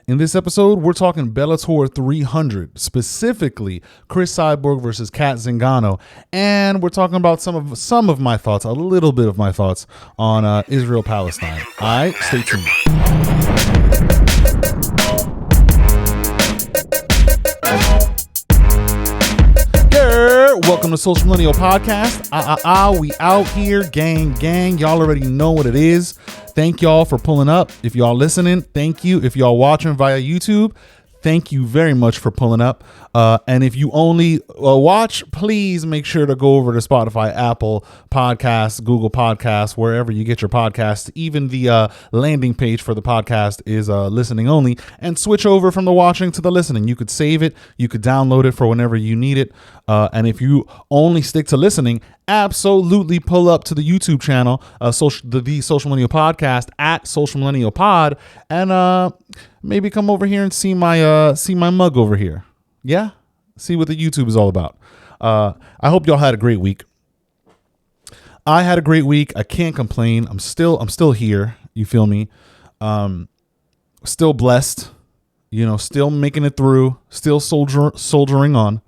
In this episode, we're talking Bellator 300, specifically Chris Cyborg versus Kat Zingano, and we're talking about some of my thoughts, a little bit of my thoughts on Israel Palestine. All right, stay tuned. Welcome to Social Millennial Podcast. We out here, gang. Y'all already know what it is. Thank y'all for pulling up. If y'all listening, thank you. If y'all watching via YouTube, thank you very much for pulling up. And if you only watch, please make sure to go over to Spotify, Apple Podcasts, Google Podcasts, wherever you get your podcasts. Even the landing page for the podcast is listening only, and switch over from the watching to the listening. You could save it. You could download it for whenever you need it. And if you only stick to listening, absolutely pull up to the YouTube channel, the Social Millennial Podcast at Social Millennial Pod, and maybe come over here and see my mug over here. Yeah, see what the YouTube is all about. I hope y'all had a great week. I had a great week. I can't complain. I'm still here. You feel me? Still blessed. Still making it through. Still soldiering on.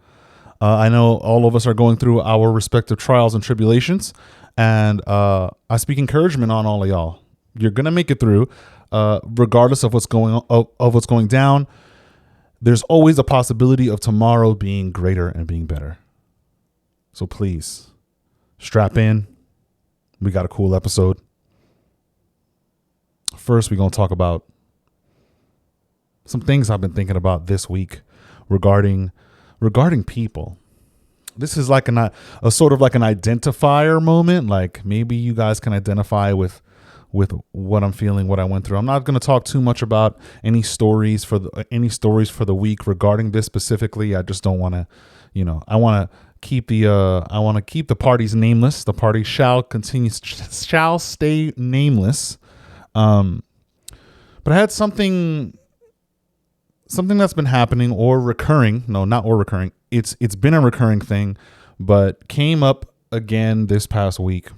I know all of us are going through our respective trials and tribulations, and I speak encouragement on all of y'all. You're gonna make it through, regardless of what's going down. There's always a possibility of tomorrow being greater and being better. So please, strap in. We got a cool episode. First, we're gonna talk about some things I've been thinking about this week regarding people. This is like a sort of like an identifier moment. Like maybe you guys can identify with what I'm feeling, what I went through. I'm not going to talk too much about any stories for the week regarding this specifically. I just don't want to, I want to keep the parties nameless. The party shall stay nameless. But I had something that's been happening or recurring. No, not or recurring. It's been a recurring thing, but came up again this past week,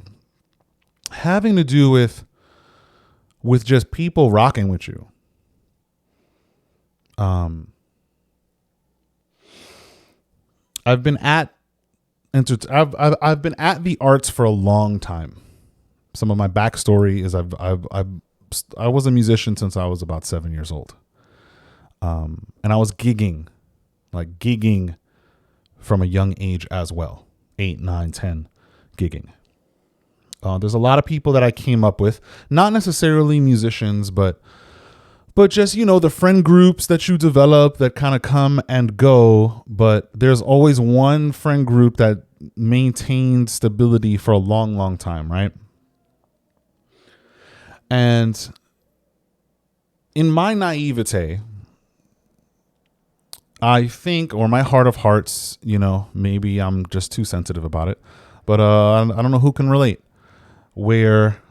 having to do with just people rocking with you. I've been at the arts for a long time. Some of my backstory is I was a musician since I was about 7 years old. And I was gigging from a young age as well. 8, 9, 10 gigging. There's a lot of people that I came up with, not necessarily musicians, but just, the friend groups that you develop that kind of come and go. But there's always one friend group that maintained stability for a long, long time, right? And in my naivete, I think, or my heart of hearts, maybe I'm just too sensitive about it, but I don't know who can relate, where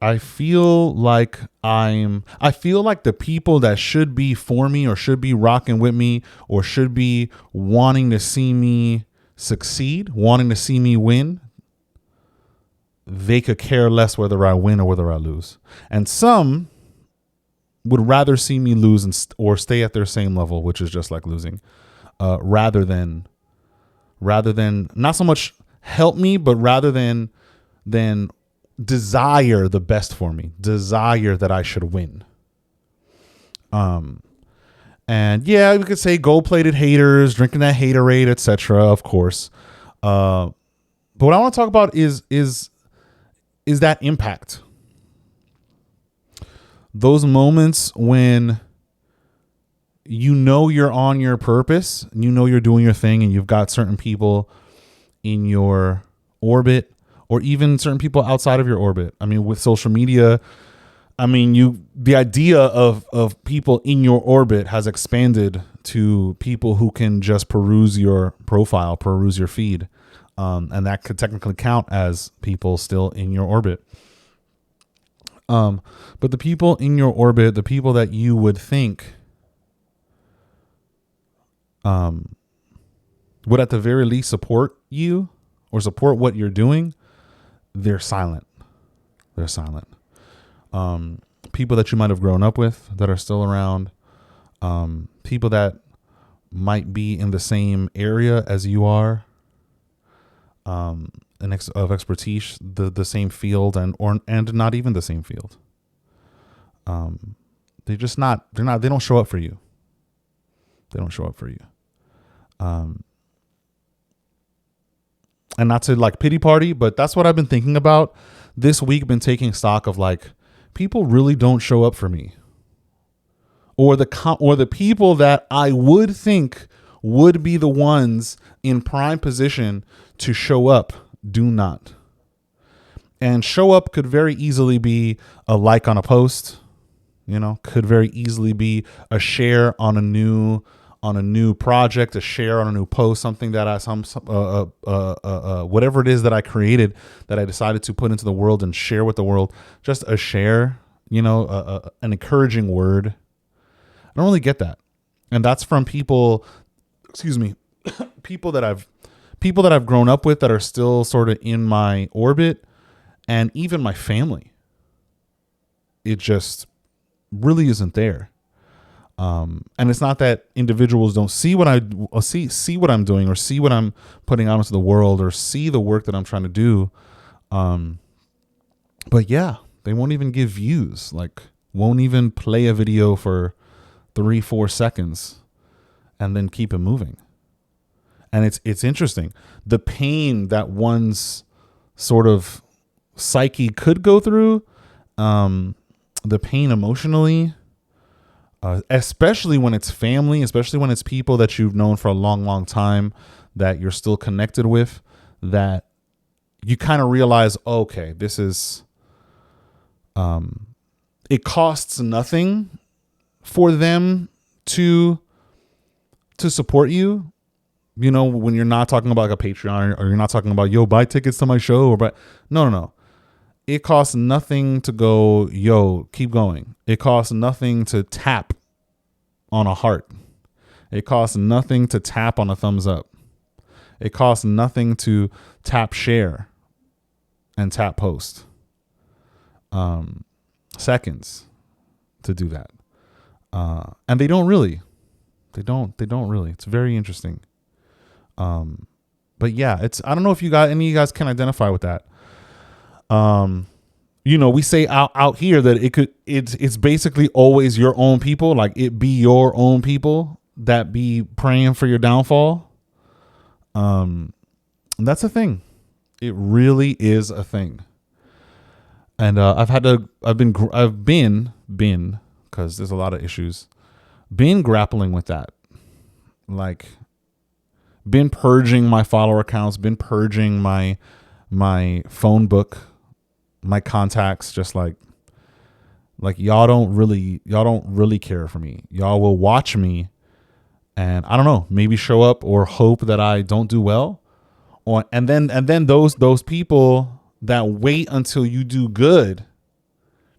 I feel like the people that should be for me or should be rocking with me or should be wanting to see me succeed, wanting to see me win, they could care less whether I win or whether I lose. And some would rather see me lose or stay at their same level, which is just like losing, rather than not so much help me, but rather than desire the best for me, desire that I should win. And yeah, we could say gold-plated haters, drinking that haterade, etc. Of course, but what I want to talk about is that impact. Those moments when you're on your purpose, you're doing your thing, and you've got certain people in your orbit or even certain people outside of your orbit. I mean, with social media, the idea of people in your orbit has expanded to people who can just peruse your profile, peruse your feed. And that could technically count as people still in your orbit. But the people in your orbit, the people that you would think would at the very least support you or support what you're doing, they're silent. People people that you might have grown up with that are still around, people that might be in the same area as you are, of expertise, the same field, and not even the same field. They don't show up for you. They don't show up for you. And not to like pity party, but that's what I've been thinking about this week. Been taking stock of like, people really don't show up for me, or the people that I would think would be the ones in prime position to show up do not. And show up could very easily be a like on a post, could very easily be a share on a new project, a share on a new post, something that whatever it is that I created, that I decided to put into the world and share with the world, just a share, an encouraging word. I don't really get that. And that's from people that I've grown up with that are still sort of in my orbit, and even my family. It just really isn't there. And it's not that individuals don't see what see what I'm doing, or see what I'm putting out into the world, or see the work that I'm trying to do. But yeah, they won't even give views, like won't even play a video for 3-4 seconds and then keep it moving. And it's interesting, the pain that one's sort of psyche could go through, the pain emotionally, especially when it's family, especially when it's people that you've known for a long, long time, that you're still connected with, that you kind of realize, okay, this is, it costs nothing for them to support you. When you're not talking about like a Patreon, or you're not talking about, yo, buy tickets to my show, or buy, no. It costs nothing to go, yo, keep going. It costs nothing to tap on a heart. It costs nothing to tap on a thumbs up. It costs nothing to tap share and tap post. Seconds to do that. And they don't really. It's very interesting. But yeah, I don't know if any of you guys can identify with that. We say out here that it's basically always your own people, like it be your own people that be praying for your downfall. And that's a thing. It really is a thing. And I've been because there's a lot of issues, been grappling with that, like been purging my follower accounts, been purging my phone book, my contacts, just like y'all don't really care for me. Y'all will watch me and I don't know, maybe show up or hope that I don't do well. And then those people that wait until you do good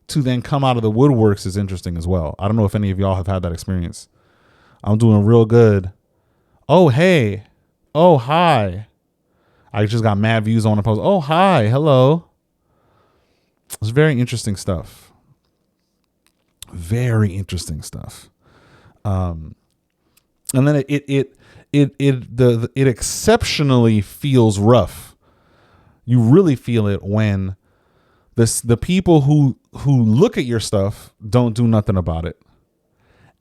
to then come out of the woodworks is interesting as well. I don't know if any of y'all have had that experience. I'm doing real good. Oh, hey. Oh, hi. I just got mad views on a post. Oh, hi. Hello. It's very interesting stuff. Very interesting stuff. And then it exceptionally feels rough. You really feel it when the people who look at your stuff don't do nothing about it.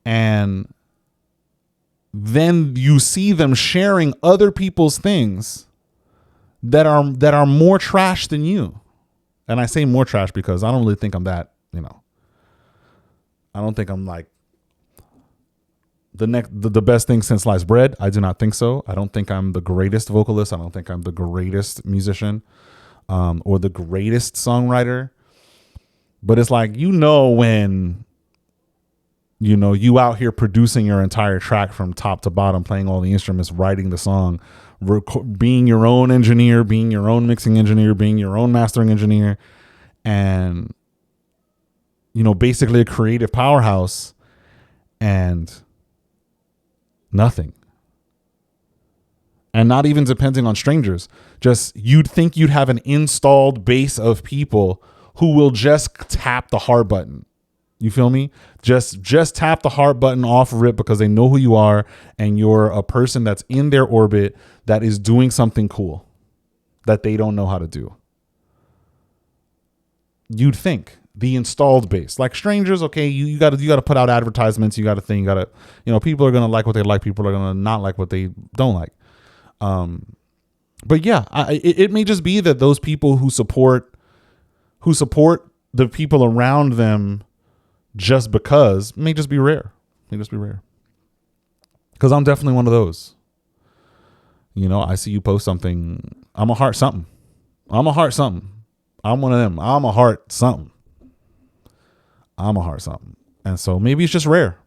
And then you see them sharing other people's things that are more trash than you. And I say more trash because I don't really think I'm that, I don't think I'm like the best thing since sliced bread. I do not think so. I don't think I'm the greatest vocalist. I don't think I'm the greatest musician, or the greatest songwriter. But it's like, when you out here producing your entire track from top to bottom, playing all the instruments, writing the song, being your own engineer, being your own mixing engineer, being your own mastering engineer, and basically a creative powerhouse, and nothing. And not even depending on strangers. Just, you'd think you'd have an installed base of people who will just tap the heart button. You feel me? Just tap the heart button off rip because they know who you are and you're a person that's in their orbit that is doing something cool that they don't know how to do. You'd think the installed base, like strangers, okay, you got to put out advertisements, you got to think, people are going to like what they like, people are going to not like what they don't like. But yeah, it may just be that those people who support the people around them just because may just be rare. Because I'm definitely one of those. I see you post something. I'm a heart something. I'm one of them. I'm a heart something. And so maybe it's just rare,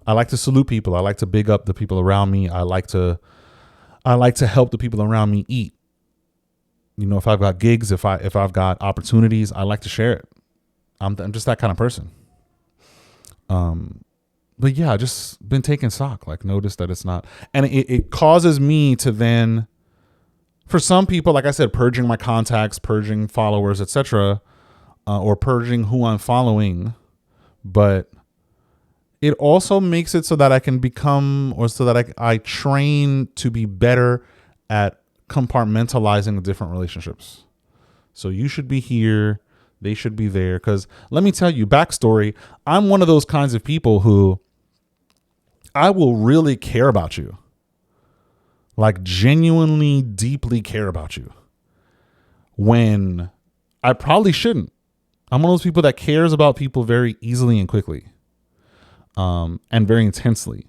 I like to salute people. I like to big up the people around me. I like to help the people around me eat. If I've got gigs, if I've got opportunities, I like to share it. I'm just that kind of person. But yeah, I just been taking stock, like notice that it's not, and it causes me to then, for some people, like I said, purging my contacts, purging followers, etc., or purging who I'm following. But it also makes it so that I can become, or so that I train to be better at compartmentalizing the different relationships. So you should be here, they should be there. Because let me tell you, backstory, I'm one of those kinds of people who I will really care about you. Like genuinely, deeply care about you. When I probably shouldn't. I'm one of those people that cares about people very easily and quickly. And very intensely.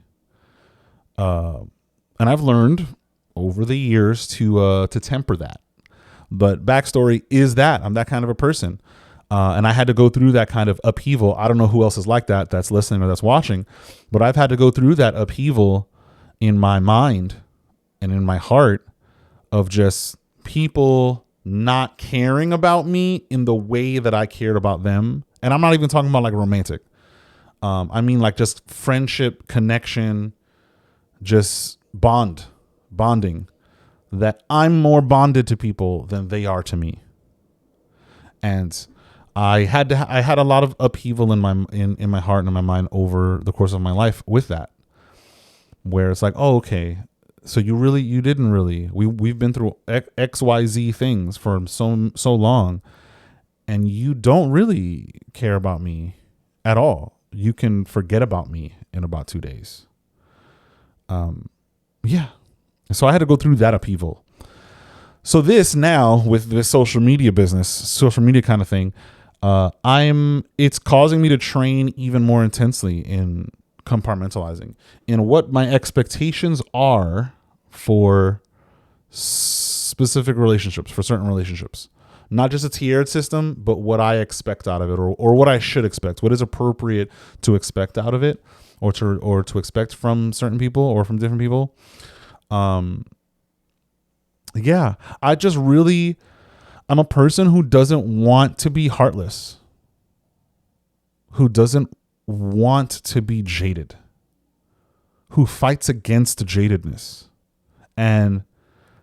And I've learned over the years to temper that. But backstory is that I'm that kind of a person. And I had to go through that kind of upheaval. I don't know who else is like that, that's listening or that's watching, but I've had to go through that upheaval in my mind and in my heart of just people not caring about me in the way that I cared about them. And I'm not even talking about like romantic. I mean like just friendship, connection, just bonding, that I'm more bonded to people than they are to me. And I had a lot of upheaval in my heart and in my mind over the course of my life with that, where it's like, oh, okay, so you didn't really, we've been through XYZ things for so long, and you don't really care about me at all. You can forget about me in about 2 days. Yeah. So I had to go through that upheaval. So this now with this social media business, social media kind of thing, it's causing me to train even more intensely in compartmentalizing in what my expectations are for specific relationships, for certain relationships, not just a tiered system, but what I expect out of it, or what I should expect, what is appropriate to expect out of it, or to expect from certain people or from different people. Yeah, I'm a person who doesn't want to be heartless, who doesn't want to be jaded, who fights against jadedness. And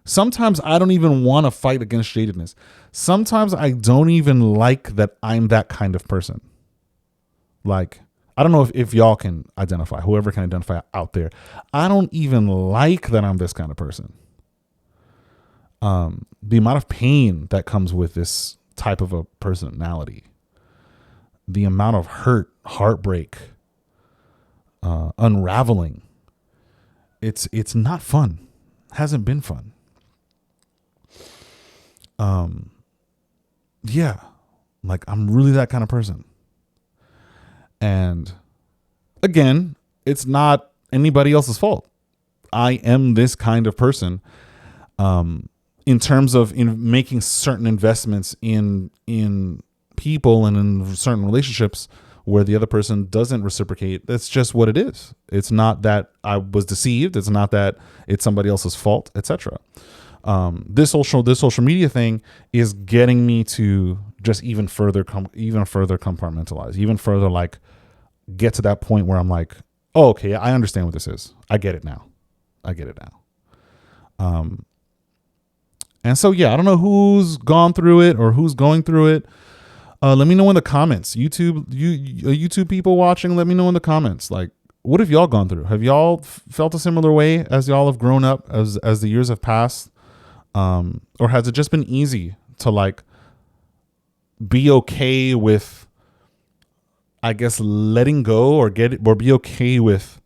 sometimes I don't even want to fight against jadedness. Sometimes I don't even like that I'm that kind of person. Like, I don't know if y'all can identify, whoever can identify out there. I don't even like that I'm this kind of person. The amount of pain that comes with this type of a personality, the amount of hurt, heartbreak, unraveling, it's not fun. Hasn't been fun. Yeah, like I'm really that kind of person. And again, it's not anybody else's fault. I am this kind of person. In terms of making certain investments in people and in certain relationships where the other person doesn't reciprocate, that's just what it is. It's not that I was deceived. It's not that it's somebody else's fault, etc. This social media thing is getting me to just even further compartmentalize, even further like get to that point where I'm like, oh, okay, I understand what this is. I get it now. And so, yeah, I don't know who's gone through it or who's going through it. Let me know in the comments. YouTube people watching, let me know in the comments. Like, what have y'all gone through? Have y'all felt a similar way as y'all have grown up, as the years have passed? Or has it just been easy to like be okay with, I guess, letting go, or be okay with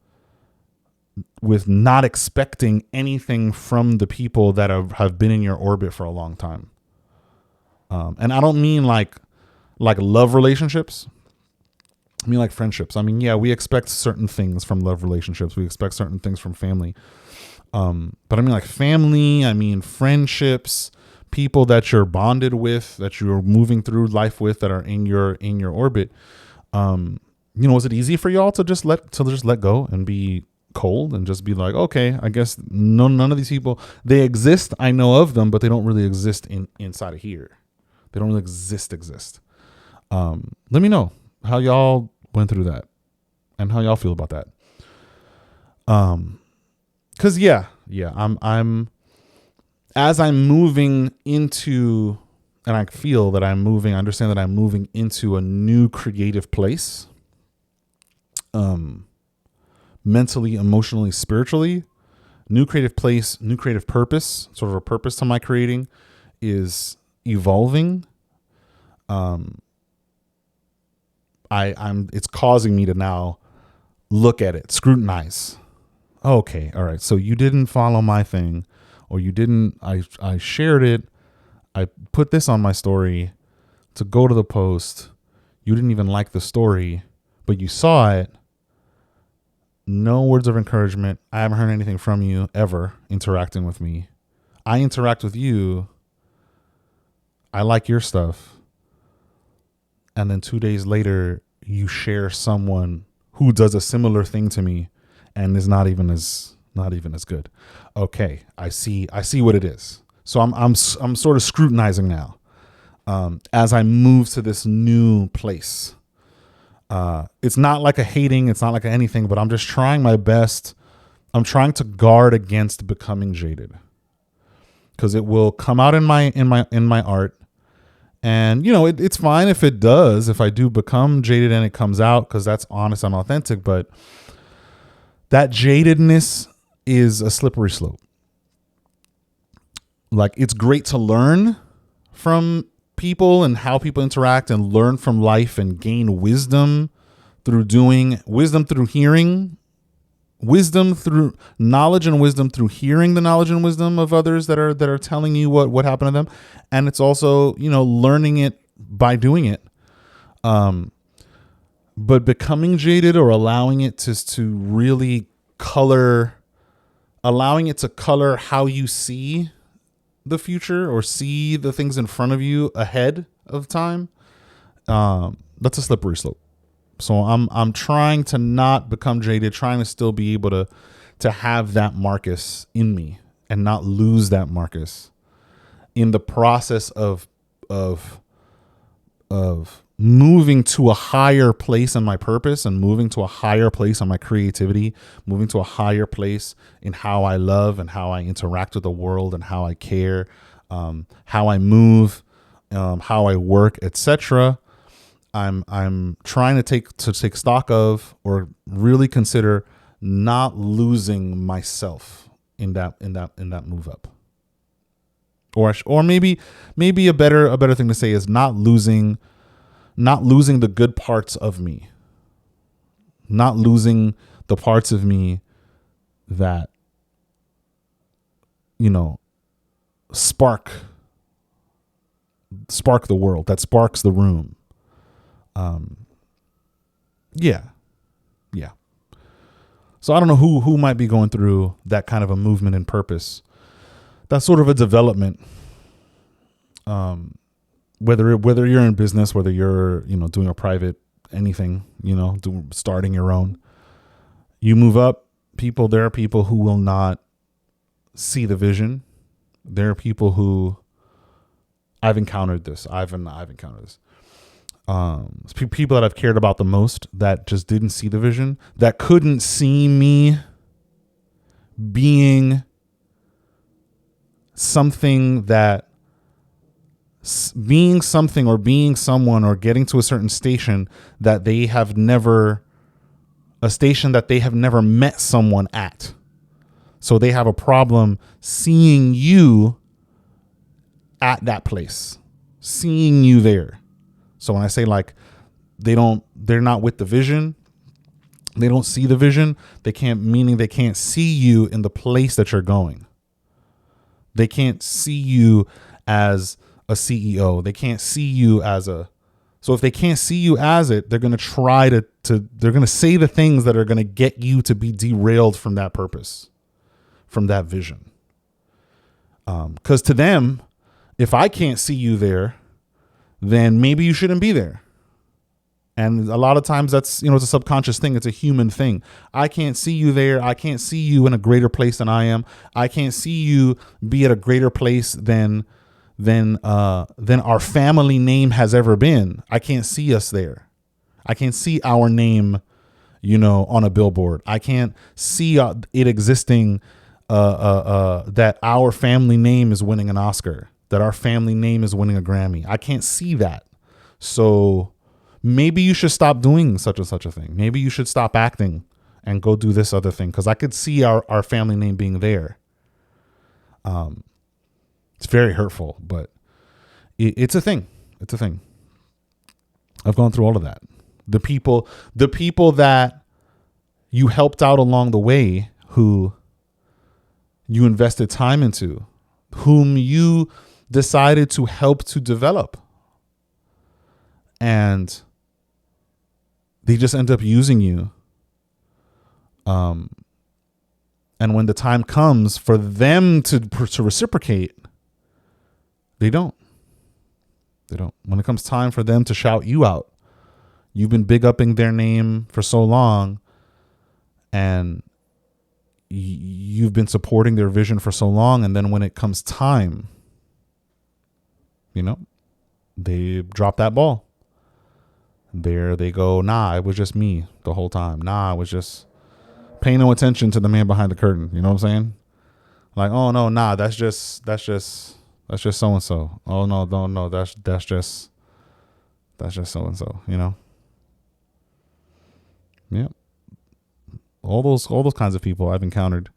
not expecting anything from the people that have been in your orbit for a long time? And I don't mean like love relationships. I mean like friendships. I mean, yeah, we expect certain things from love relationships. We expect certain things from family. But I mean like family, I mean friendships, people that you're bonded with, that you're moving through life with, that are in your orbit. Was it easy for y'all to just let go and be cold and just be like, okay, I guess none of these people, they exist, I know of them, but they don't really exist inside of here. They don't really exist. Let me know how y'all went through that and how y'all feel about that. Cause I'm as I'm moving into, and I feel that I understand that I'm moving into a new creative place, mentally, emotionally, spiritually, new creative place, new creative purpose, sort of a purpose to my creating is evolving. It's causing me to now look at it, scrutinize. Okay, all right. So you didn't follow my thing, or you didn't, I shared it. I put this on my story to go to the post. You didn't even like the story, but you saw it. No words of encouragement. I haven't heard anything from you ever interacting with me. I interact with you. I like your stuff. And then 2 days later, you share someone who does a similar thing to me and is not even as good. Okay, I see what it is. So I'm sort of scrutinizing now, as I move to this new place. It's not like a hating, it's not like anything, but I'm just trying my best. I'm trying to guard against becoming jaded, because it will come out in my art. And it's fine if it does, if I do become jaded and it comes out, because that's honest and authentic. But that jadedness is a slippery slope. Like, it's great to learn from people and how people interact, and learn from life and gain wisdom through hearing, wisdom through knowledge, and wisdom through hearing the knowledge and wisdom of others that are telling you what happened to them. And it's also, learning it by doing it. But becoming jaded, or allowing it to really color how you see the future, or see the things in front of you ahead of time, that's a slippery slope. So I'm trying to not become jaded, trying to still be able to have that Marcus in me and not lose that Marcus in the process of moving to a higher place in my purpose, and moving to a higher place in my creativity, moving to a higher place in how I love and how I interact with the world and how I care, how I move, how I work, etc. I'm trying to take stock of, or really consider not losing myself in that move up. Or maybe a better thing to say is not losing the good parts of me, not losing the parts of me that, spark the world, that sparks the room. Yeah. So I don't know who might be going through that kind of a movement and purpose. That's sort of a development. Whether you're in business, whether you're, doing a private anything, starting your own, you move up. There are people who will not see the vision. There are people who, I've encountered this. I've encountered this. People that I've cared about the most that just didn't see the vision, that couldn't see me being something that being something or being someone or getting to a certain station that they have never met someone at. So they have a problem seeing you at that place, seeing you there. So when I say like they're not with the vision, they don't see the vision, they can't see you in the place that you're going. They can't see you as a CEO. They can't see you as so if they can't see you as it, they're going to try they're going to say the things that are going to get you to be derailed from that purpose, from that vision. Because to them, if I can't see you there, then maybe you shouldn't be there. And a lot of times that's, it's a subconscious thing. It's a human thing. I can't see you there. I can't see you in a greater place than I am. I can't see you be at a greater place than our family name has ever been. I can't see us there. I can't see our name, on a billboard. I can't see it existing, that our family name is winning an Oscar, that our family name is winning a Grammy. I can't see that. So maybe you should stop doing such and such a thing. Maybe you should stop acting and go do this other thing. Because I could see our family name being there. It's very hurtful, but it's a thing. It's a thing. I've gone through all of that. The people that you helped out along the way, who you invested time into, whom you decided to help to develop, and they just end up using you. And when the time comes for them to reciprocate, they don't. When it comes time for them to shout you out, you've been big upping their name for so long, and you've been supporting their vision for so long. And then when it comes time, they drop that ball. There they go. Nah, it was just me the whole time. Nah, I was just paying no attention to the man behind the curtain. You know what I'm saying? Like, oh no, nah, that's just so and so. Oh no, that's just so and so. Yeah. All those kinds of people I've encountered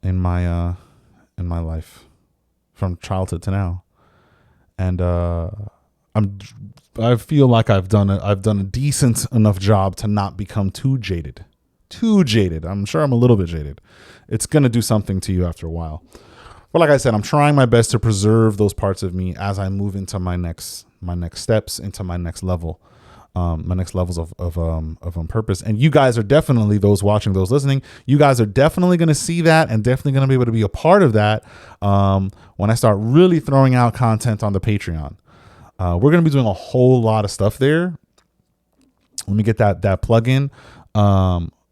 in my life, from childhood to now, and I feel like I've done a decent enough job to not become too jaded. I'm sure I'm a little bit jaded. It's going to do something to you after a while. But like I said, I'm trying my best to preserve those parts of me as I move into my next steps, into my next level, my next levels of purpose. And you guys are definitely, those watching, those listening, you guys are definitely going to see that, and definitely going to be able to be a part of that when I start really throwing out content on the Patreon. We're going to be doing a whole lot of stuff there. Let me get that plug in.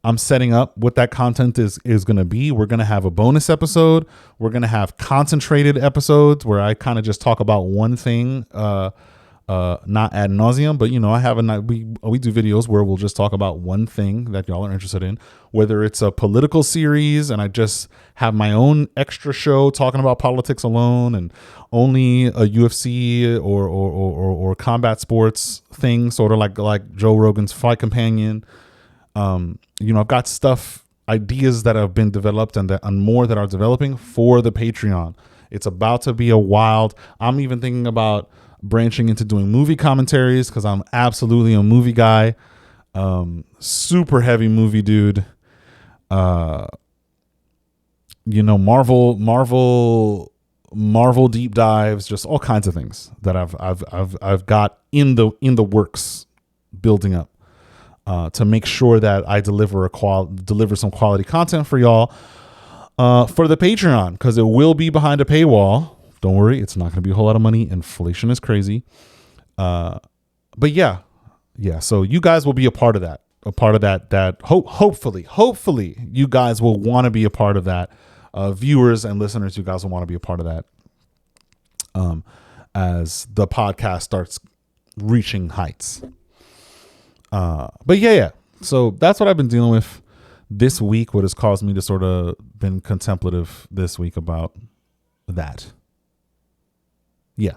I'm setting up what that content is going to be. We're going to have a bonus episode. We're going to have concentrated episodes where I kind of just talk about one thing, not ad nauseum, but we do videos where we'll just talk about one thing that y'all are interested in, whether it's a political series and I just have my own extra show talking about politics alone, and only a UFC or combat sports thing, sort of like Joe Rogan's Fight Companion. I've got ideas that have been developed and more that are developing for the Patreon. It's about to be I'm even thinking about branching into doing movie commentaries, because I'm absolutely a movie guy. Super heavy movie dude. Marvel deep dives, just all kinds of things that I've got in the works, building up. To make sure that I deliver some quality content for y'all for the Patreon, because it will be behind a paywall. Don't worry, it's not going to be a whole lot of money. Inflation is crazy. But yeah. So you guys will be a part of that. Hopefully you guys will want to be a part of that. Viewers and listeners, you guys will want to be a part of that. As the podcast starts reaching heights. But yeah. So that's what I've been dealing with this week. What has caused me to sort of been contemplative this week about that. Yeah.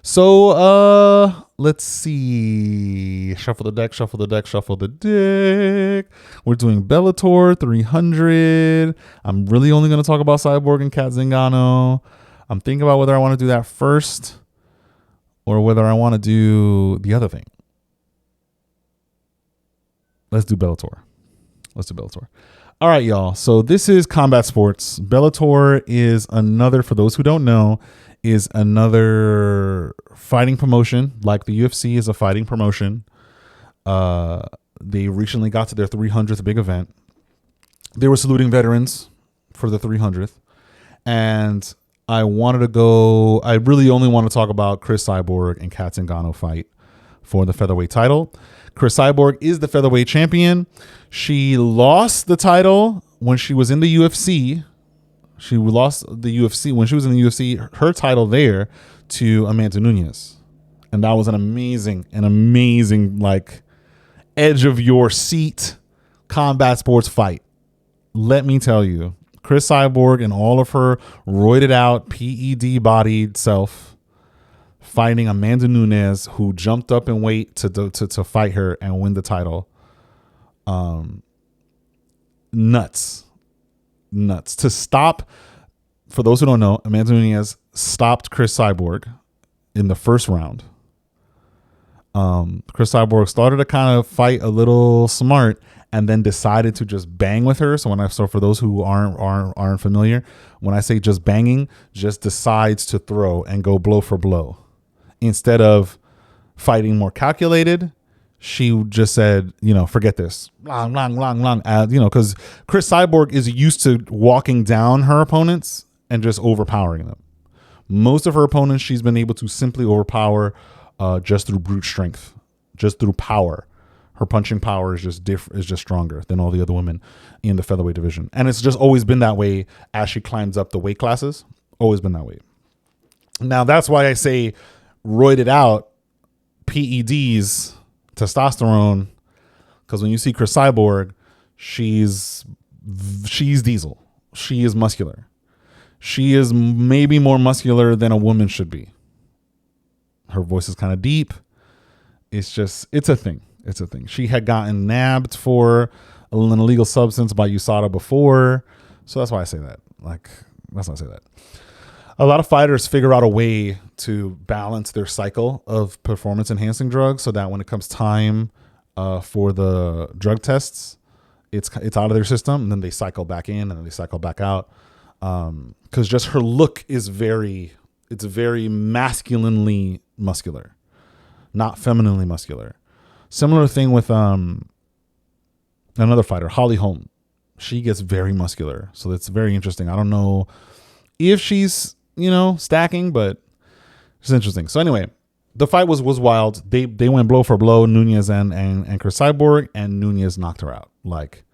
So let's see. Shuffle the deck, shuffle the deck, shuffle the deck. We're doing Bellator 300. I'm really only going to talk about Cyborg and Cat Zingano. I'm thinking about whether I want to do that first or whether I want to do the other thing. Let's do Bellator. All right, y'all. So this is combat sports. Bellator is another, for those who don't know, is another fighting promotion. Like the UFC is a fighting promotion. They recently got to their 300th big event. They were saluting veterans for the 300th. And I really only want to talk about Chris Cyborg and Cat Zingano fight for the featherweight title. Chris Cyborg is the featherweight champion. She lost the title when she was in the UFC. She lost the UFC when she was in the UFC, her title there, to Amanda Nunes. And that was an amazing, like, edge of your seat combat sports fight. Let me tell you, Chris Cyborg and all of her roided out, PED bodied self fighting Amanda Nunes, who jumped up in weight to fight her and win the title. Nuts. To stop, for those who don't know, Amanda Nunes stopped Chris Cyborg in the first round. Chris Cyborg started to kind of fight a little smart and then decided to just bang with her. So for those who aren't familiar, when I say just banging, just decides to throw and go blow for blow. Instead of fighting more calculated, she just said, forget this. Long. Because Chris Cyborg is used to walking down her opponents and just overpowering them. Most of her opponents, she's been able to simply overpower just through brute strength, just through power. Her punching power is just stronger than all the other women in the featherweight division. And it's just always been that way as she climbs up the weight classes. Always been that way. Now, that's why I say roided out, PEDs, testosterone, because when you see Chris Cyborg, she's diesel. She is muscular. She is maybe more muscular than a woman should be. Her voice is kind of deep. It's a thing. She had gotten nabbed for an illegal substance by USADA before. So that's why I say that. A lot of fighters figure out a way to balance their cycle of performance enhancing drugs so that when it comes time for the drug tests, it's out of their system, and then they cycle back in and then they cycle back out. Because just her look is very masculinely muscular, not femininely muscular. Similar thing with another fighter, Holly Holm. She gets very muscular, so that's very interesting. I don't know if she's stacking, but it's interesting. So anyway, the fight was wild. They went blow for blow, Nunes and Chris Cyborg, and Nunes knocked her out, like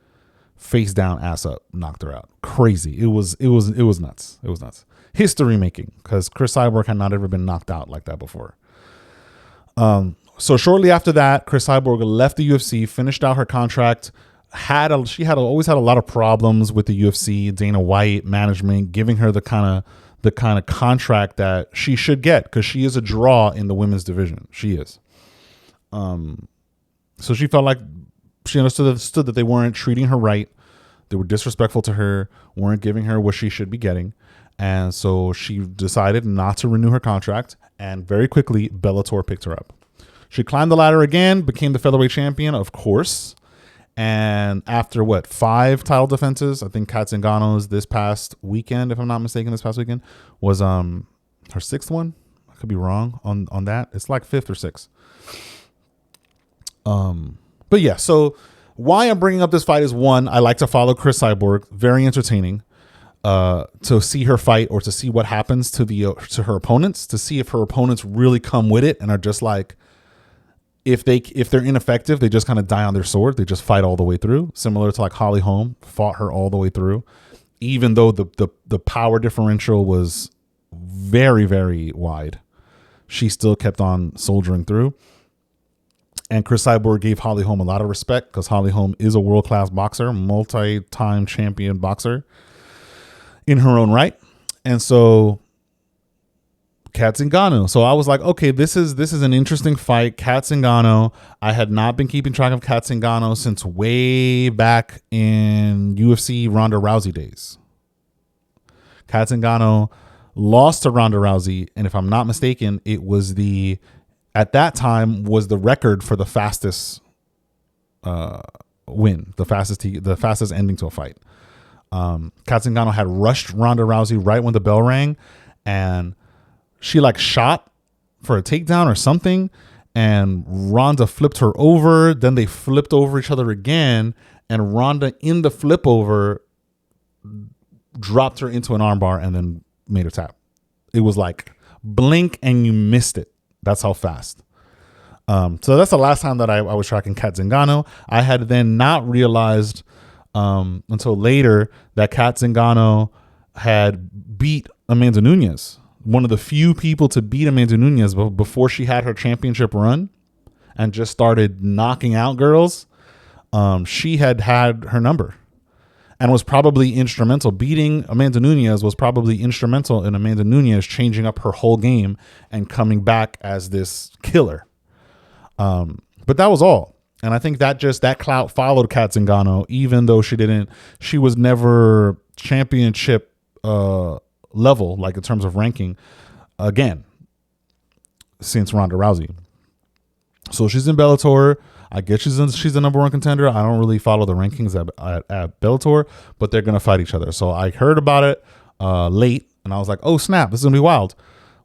face down, ass up, knocked her out. Crazy. It was nuts. It was nuts. History making, because Chris Cyborg had not ever been knocked out like that before. So shortly after that, Chris Cyborg left the UFC, finished out her contract. Always had a lot of problems with the UFC, Dana White management giving her the kind of contract that she should get, because she is a draw in the women's division. She is. So she felt like she understood that they weren't treating her right. They were disrespectful to her, weren't giving her what she should be getting. And so she decided not to renew her contract. And very quickly, Bellator picked her up. She climbed the ladder again, became the featherweight champion, of course. And after 5 title defenses, I think Cat Zingano's this past weekend, if I'm not mistaken, was her 6th one. I could be wrong on that. It's like 5th or 6th. But yeah, so why I'm bringing up this fight is, one, I like to follow Chris Cyborg, very entertaining. To see her fight, or to see what happens to her opponents, to see if her opponents really come with it and are just like, if they're ineffective, they just kind of die on their sword. They just fight all the way through, similar to like Holly Holm fought her all the way through, even though the power differential was very, very wide. She still kept on soldiering through. And Chris Cyborg gave Holly Holm a lot of respect, because Holly Holm is a world-class boxer, multi-time champion boxer in her own right. And so Kat Zingano. So I was like, okay, this is an interesting fight. Kat Zingano. I had not been keeping track of Kat Zingano since way back in UFC Ronda Rousey days. Kat Zingano lost to Ronda Rousey, and if I'm not mistaken, it was at that time was the record for the fastest win, the fastest ending to a fight. Kat Zingano had rushed Ronda Rousey right when the bell rang, and she like shot for a takedown or something, and Ronda flipped her over. Then they flipped over each other again, and Ronda in the flip over dropped her into an armbar and then made her tap. It was like blink and you missed it. That's how fast. So that's the last time that I was tracking Kat Zingano. I had then not realized until later that Kat Zingano had beat Amanda Nunes, one of the few people to beat Amanda Nunes before she had her championship run and just started knocking out girls. She had her number and was probably instrumental. Beating Amanda Nunes was probably instrumental in Amanda Nunes changing up her whole game and coming back as this killer. But that was all. And I think that clout followed Kat Zingano, even though she was never championship level, like in terms of ranking, again, since Ronda Rousey. So she's in Bellator. I guess she's the number one contender. I don't really follow the rankings at Bellator, but they're going to fight each other. So I heard about it late, and I was like, oh, snap, this is going to be wild.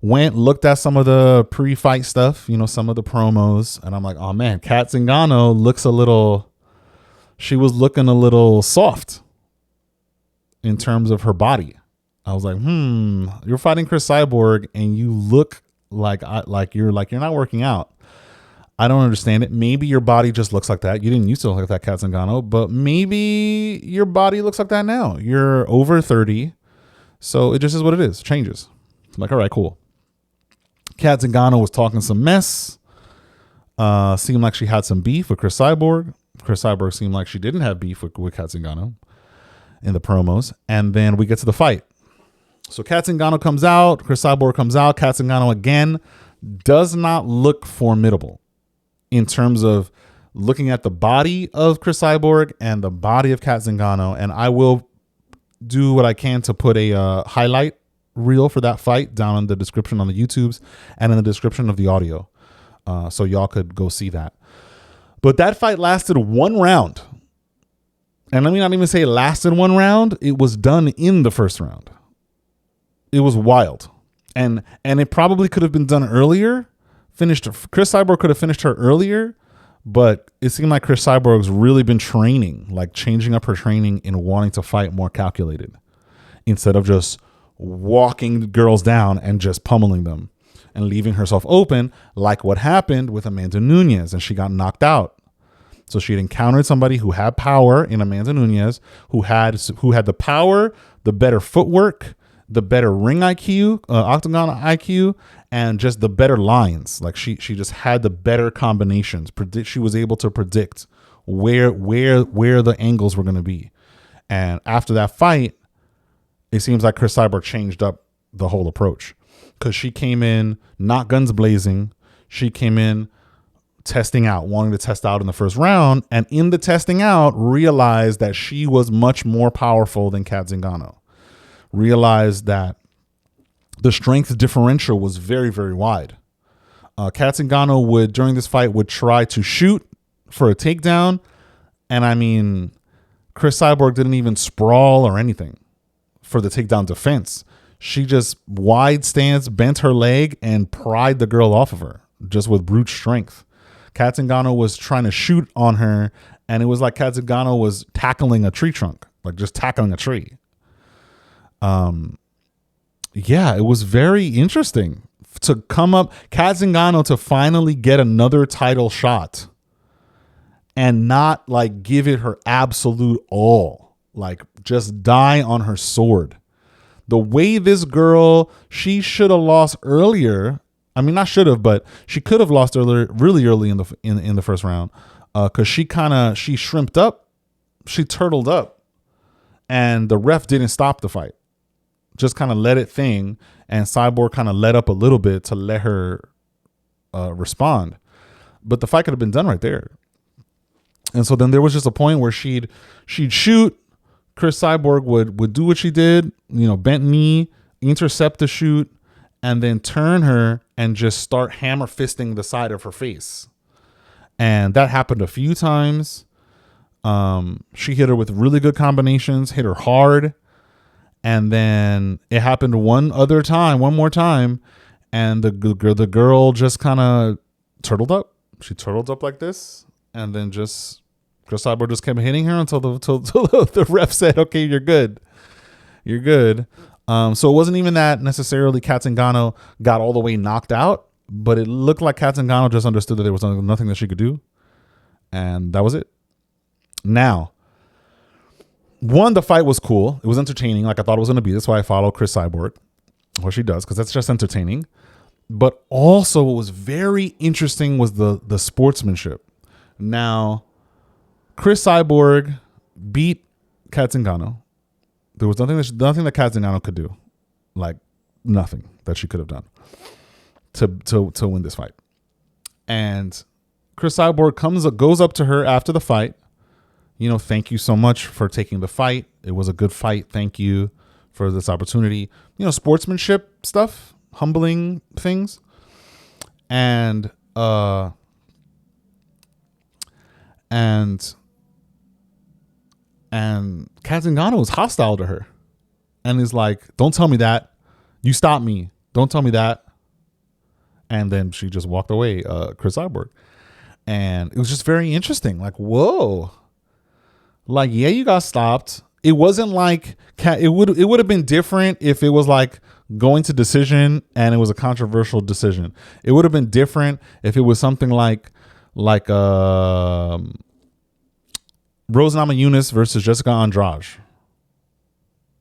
Went, looked at some of the pre-fight stuff, some of the promos, and I'm like, oh, man, Kat Zingano she was looking a little soft in terms of her body. I was like, you're fighting Chris Cyborg and you look like you're not working out. I don't understand it. Maybe your body just looks like that. You didn't used to look like that, Kat Zingano, but maybe your body looks like that now. You're over 30, so it just is what it is. It changes. I'm like, all right, cool. Kat Zingano was talking some mess. Seemed like she had some beef with Chris Cyborg. Chris Cyborg seemed like she didn't have beef with Kat Zingano in the promos. And then we get to the fight. So Kat Zingano comes out, Chris Cyborg comes out. Kat Zingano again does not look formidable in terms of looking at the body of Chris Cyborg and the body of Kat Zingano. And I will do what I can to put a highlight reel for that fight down in the description on the YouTubes and in the description of the audio, so y'all could go see that. But that fight lasted one round. And let me not even say it lasted one round. It was done in the first round. It was wild. And it probably could have been done earlier. Chris Cyborg could have finished her earlier, but it seemed like Chris Cyborg's really been training, like changing up her training in wanting to fight more calculated instead of just walking girls down and just pummeling them and leaving herself open, like what happened with Amanda Nunes, and she got knocked out. So she had encountered somebody who had power in Amanda Nunes, who had the power, the better footwork, the better ring IQ, octagon IQ, and just the better lines. Like she just had the better combinations. She was able to predict where the angles were going to be. And after that fight, it seems like Chris Cyborg changed up the whole approach, because she came in not guns blazing. She came in testing out, wanting to test out in the first round, and in the testing out realized that she was much more powerful than Kat Zingano. Realized that the strength differential was very, very wide. Kat Zingano during this fight would try to shoot for a takedown, and I mean, Chris Cyborg didn't even sprawl or anything for the takedown defense. She just wide stance, bent her leg, and pried the girl off of her just with brute strength. Kat Zingano was trying to shoot on her, and it was like Kat Zingano was tackling a tree trunk, like just tackling a tree. Yeah, it was very interesting to come up, Kat Zingano to finally get another title shot and not like give it her absolute all, like just die on her sword. The way this girl, she should have lost earlier. I mean, not should have, but she could have lost earlier, really early in the first round, because she shrimped up, she turtled up, and the ref didn't stop the fight. just kind of let it thing, and Cyborg kind of let up a little bit to let her respond. But the fight could have been done right there. And so then there was just a point where she'd shoot. Chris Cyborg would do what she did, bent knee, intercept the shoot, and then turn her and just start hammer fisting the side of her face. And that happened a few times. She hit her with really good combinations, hit her hard. And then it happened one more time. And the girl just kind of turtled up. She turtled up like this. And then Chris Cyborg just kept hitting her until the ref said, okay, you're good. You're good. So it wasn't even that necessarily Kat Zingano got all the way knocked out, but it looked like Kat Zingano just understood that there was nothing that she could do. And that was it. Now, the fight was cool. It was entertaining, like I thought it was going to be. That's why I follow Chris Cyborg, what she does, because that's just entertaining. But also what was very interesting was the sportsmanship. Now, Chris Cyborg beat Kat Zingano. There was nothing that Kat Zingano could do, like nothing that she could have done to win this fight. And Chris Cyborg goes up to her after the fight. Thank you so much for taking the fight. It was a good fight. Thank you for this opportunity. Sportsmanship stuff, humbling things, and Kat Zingano was hostile to her and is like, don't tell me that. You stopped me. Don't tell me that. And then she just walked away, Chris Cyborg. And it was just very interesting. Like, whoa. Like, yeah, you got stopped. It wasn't like it would have been different if it was like going to decision and it was a controversial decision. It would have been different if it was something like Rose Namajunas versus Jessica Andrade,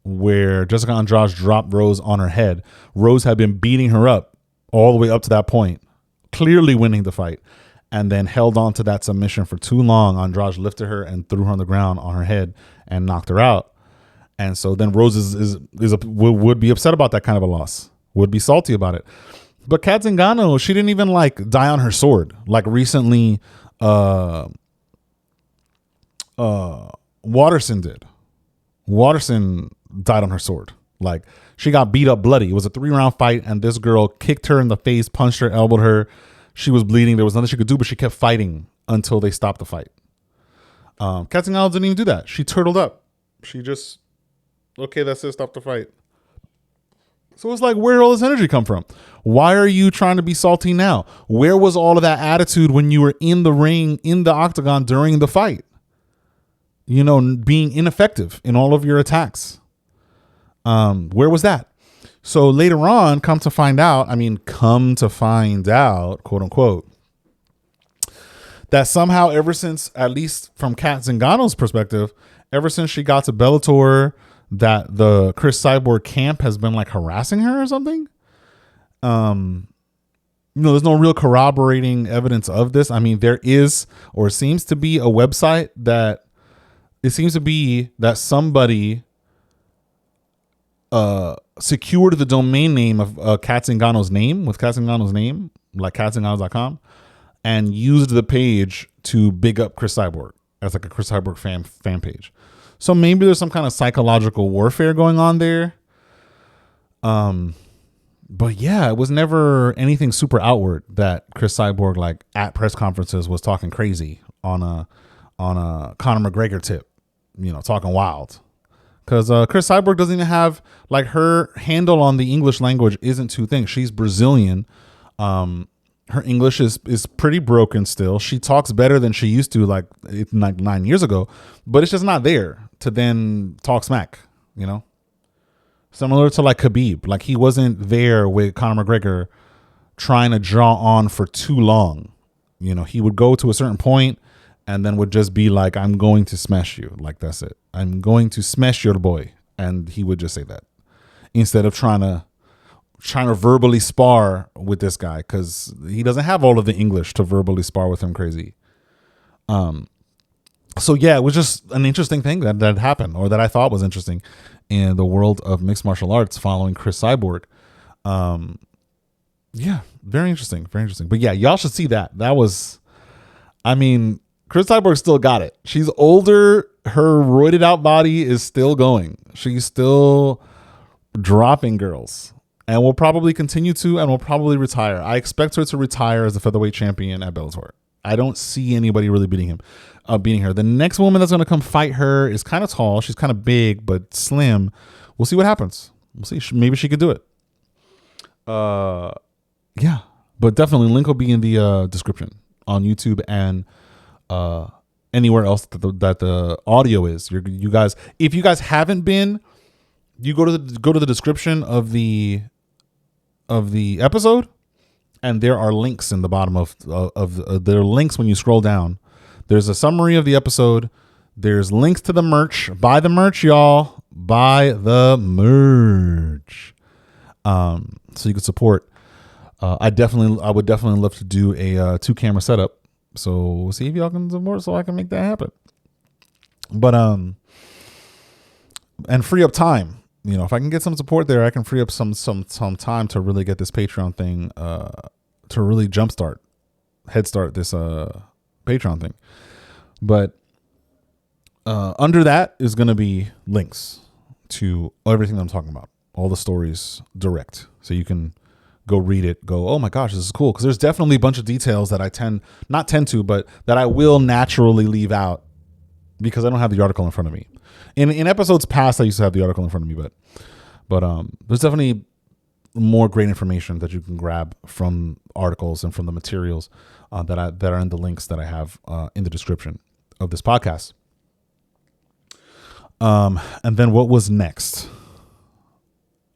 where Jessica Andrade dropped Rose on her head. Rose had been beating her up all the way up to that point, clearly winning the fight, and then held on to that submission for too long. Andrade lifted her and threw her on the ground on her head and knocked her out. And so then Rose would be upset about that kind of a loss, would be salty about it. But Kat Zingano, she didn't even like die on her sword. Like recently, Waterson did. Waterson died on her sword. Like, she got beat up bloody. It was a 3-round fight, and this girl kicked her in the face, punched her, elbowed her. She was bleeding. There was nothing she could do, but she kept fighting until they stopped the fight. Kat Zingano didn't even do that. She turtled up. She just, okay, that's it, stop the fight. So it's like, where did all this energy come from? Why are you trying to be salty now? Where was all of that attitude when you were in the ring, in the octagon during the fight? Being ineffective in all of your attacks. Where was that? So later on, come to find out, quote unquote, that somehow ever since, at least from Kat Zingano's perspective, ever since she got to Bellator, that the Chris Cyborg camp has been like harassing her or something. There's no real corroborating evidence of this. There is, or seems to be, a website that it seems to be that somebody secured the domain name of Kat Zingano's name, with Kat Zingano's name, like katzingano.com, and used the page to big up Chris Cyborg as like a Chris Cyborg fan page. So maybe there's some kind of psychological warfare going on there. But yeah, it was never anything super outward that Chris Cyborg, like at press conferences, was talking crazy on a Conor McGregor tip, talking wild. Because Chris Cyborg doesn't even have, like, her handle on the English language isn't two things. She's Brazilian. Her English is pretty broken still. She talks better than she used to, like 9 years ago, but it's just not there to then talk smack, Similar to like Khabib. Like, he wasn't there with Conor McGregor trying to draw on for too long. He would go to a certain point and then would just be like, I'm going to smash you. Like, that's it. I'm going to smash your boy. And he would just say that instead of trying to verbally spar with this guy, because he doesn't have all of the English to verbally spar with him crazy. So yeah, it was just an interesting thing that happened, or that I thought was interesting, in the world of mixed martial arts following Chris Cyborg. Yeah, very interesting. Very interesting. But yeah, y'all should see that. That was, I mean, Chris Cyborg still got it. She's older. Her roided out body is still going. She's still dropping girls and will probably continue to, and will probably retire. I expect her to retire as the featherweight champion at Bellator. I don't see anybody really beating her. The next woman that's going to come fight her is kind of tall. She's kind of big, but slim. We'll see what happens. We'll see. Maybe she could do it. Yeah, but definitely link will be in the description on YouTube and anywhere else that the audio is. You guys, if you guys haven't been, you go to the description of the episode, and there are links in the bottom of there are links when you scroll down. There's a summary of the episode. There's links to the merch. Buy the merch, y'all. Buy the merch. So you can support. I would definitely love to do a 2-camera setup. So we'll see if y'all can support so I can make that happen. But and free up time. If I can get some support there, I can free up some time to really get this Patreon thing, to really head start this Patreon thing. But under that is going to be links to everything that I'm talking about, all the stories direct, so you can go read it, go, oh my gosh, this is cool. Because there's definitely a bunch of details that but that I will naturally leave out because I don't have the article in front of me. In episodes past, I used to have the article in front of me, but there's definitely more great information that you can grab from articles and from the materials that are in the links that I have in the description of this podcast. And then what was next?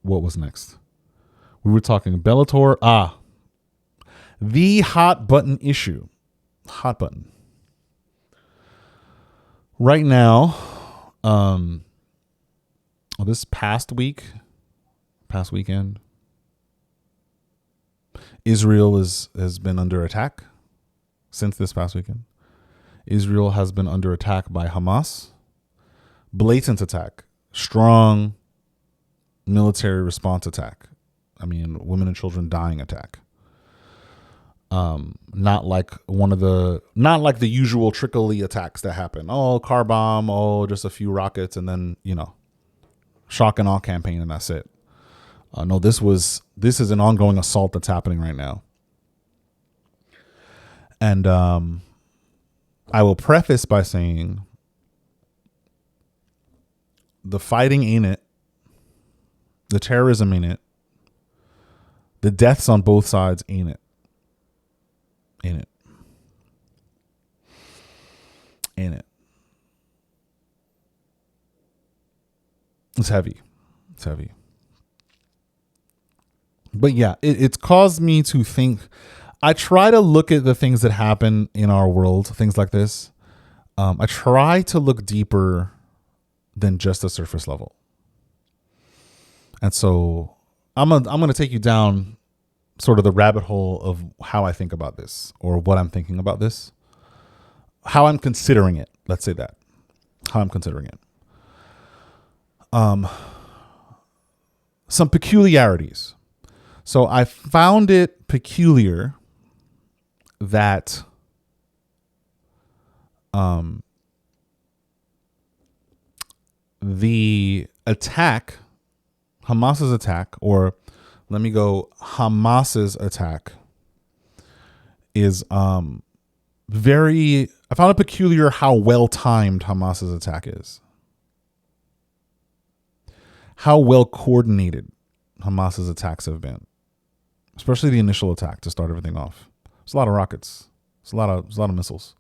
We were talking Bellator. The hot button issue. Hot button. Right now, this past weekend, Israel has been under attack. Since this past weekend, Israel has been under attack by Hamas. Blatant attack, strong military response attack. I mean, women and children dying attack. Not like the usual trickly attacks that happen. Oh, car bomb. Oh, just a few rockets, and then shock and awe campaign, and that's it. No, this is an ongoing assault that's happening right now. And I will preface by saying the fighting ain't it. The terrorism ain't it. The deaths on both sides ain't it. Ain't it. It's heavy. But yeah, it's caused me to think. I try to look at the things that happen in our world, things like this. I try to look deeper than just the surface level. And so I'm gonna take you down sort of the rabbit hole of how I think about this, or what I'm thinking about this, how I'm considering it. Let's say that. How I'm considering it. Some peculiarities. So I found it peculiar that the attack, Hamas's attack, or let me go, Hamas's attack is I found it peculiar how well timed Hamas's attack is. How well coordinated Hamas's attacks have been. Especially the initial attack to start everything off. It's a lot of rockets. It's a lot of missiles.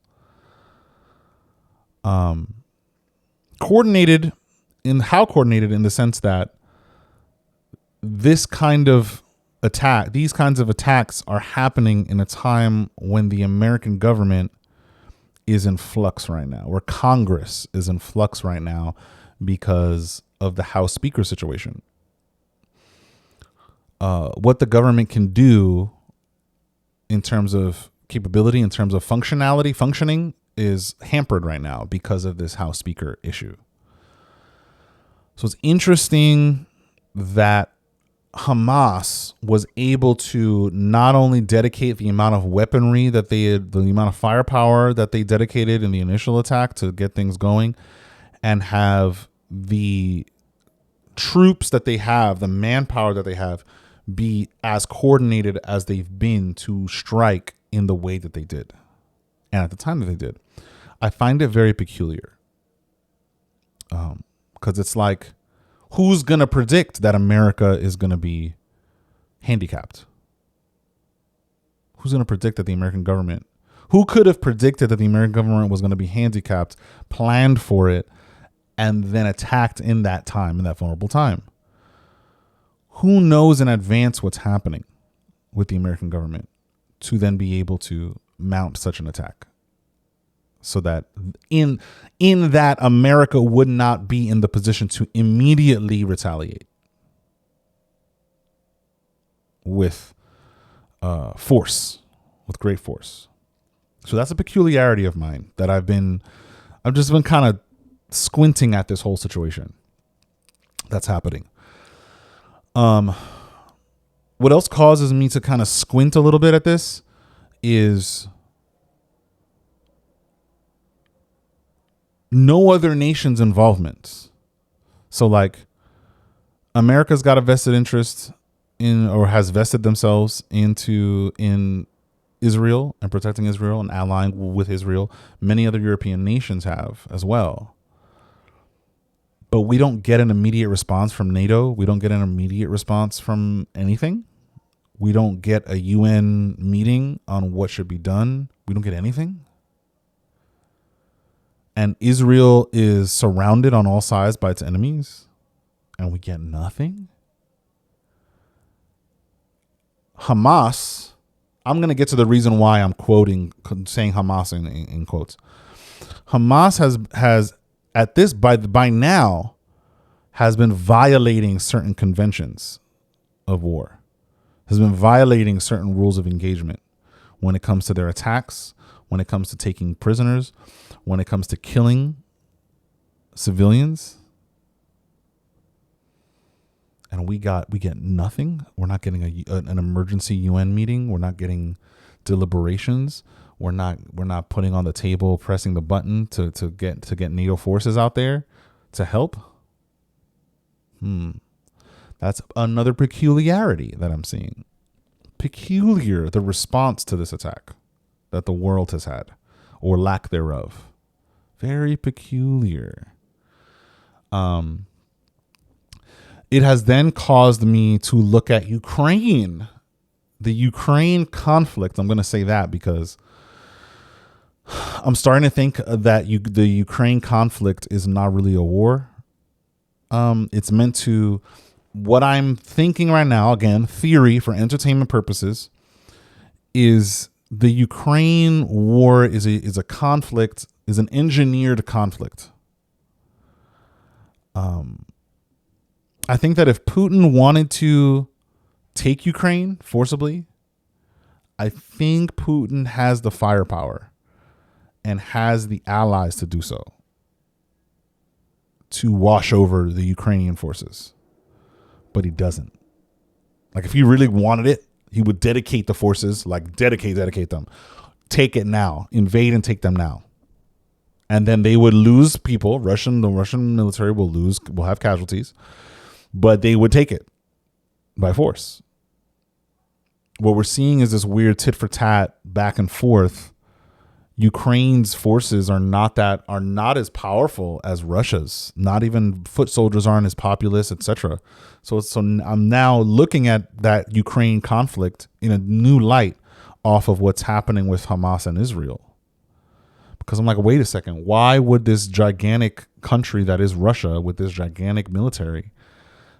Coordinated in the sense that these kinds of attacks are happening in a time when the American government is in flux right now, where Congress is in flux right now because of the House Speaker situation. What the government can do in terms of capability, in terms of functioning, is hampered right now because of this House Speaker issue. So it's interesting that Hamas was able to not only dedicate the amount of weaponry that they had, the amount of firepower that they dedicated in the initial attack to get things going, and have the troops that they have, the manpower that they have, be as coordinated as they've been to strike in the way that they did. And at the time that they did, I find it very peculiar. Because it's like, who's going to predict that America is going to be handicapped? Who's going to predict that the American government, who could have predicted that the American government was going to be handicapped, planned for it, and then attacked in that time, in that vulnerable time? Who knows in advance what's happening with the American government to then be able to mount such an attack? So that in that America would not be in the position to immediately retaliate with force, with great force. So that's a peculiarity of mine that I've just been kind of squinting at this whole situation that's happening. What else causes me to kind of squint a little bit at this is no other nation's involvement. So like America's got a vested interest in, or has vested themselves in Israel and protecting Israel and allying with Israel. Many other European nations have as well. But we don't get an immediate response from NATO. We don't get an immediate response from anything. We don't get a UN meeting on what should be done. We don't get anything. And Israel is surrounded on all sides by its enemies, and we get nothing. Hamas, I'm going to get to the reason why I'm saying Hamas in quotes. Hamas has at this, by now, has been violating certain conventions of war, has been violating certain rules of engagement when it comes to their attacks, when it comes to taking prisoners, when it comes to killing civilians. And we get nothing. We're not getting an emergency UN meeting. We're not getting deliberations. We're not putting on the table, pressing the button to get NATO forces out there to help. That's another peculiarity that I'm seeing. Peculiar, the response to this attack that the world has had, or lack thereof. Very peculiar. It has then caused me to look at Ukraine, the Ukraine conflict. I'm going to say that because I'm starting to think that the Ukraine conflict is not really a war. It's meant to, what I'm thinking right now, again, theory for entertainment purposes, is the Ukraine war is a conflict, is an engineered conflict. I think that if Putin wanted to take Ukraine forcibly, I think Putin has the firepower and has the allies to do so, to wash over the Ukrainian forces. But he doesn't. Like, if he really wanted it, he would dedicate the forces, like dedicate them. Take it now. Invade and take them now. And then they would lose people. The Russian military will have casualties, but they would take it by force. What we're seeing is this weird tit for tat back and forth. Ukraine's forces are not as powerful as Russia's. Not even foot soldiers aren't as populous, etc. So I'm now looking at that Ukraine conflict in a new light off of what's happening with Hamas and Israel. Because I'm like, wait a second, why would this gigantic country that is Russia, with this gigantic military,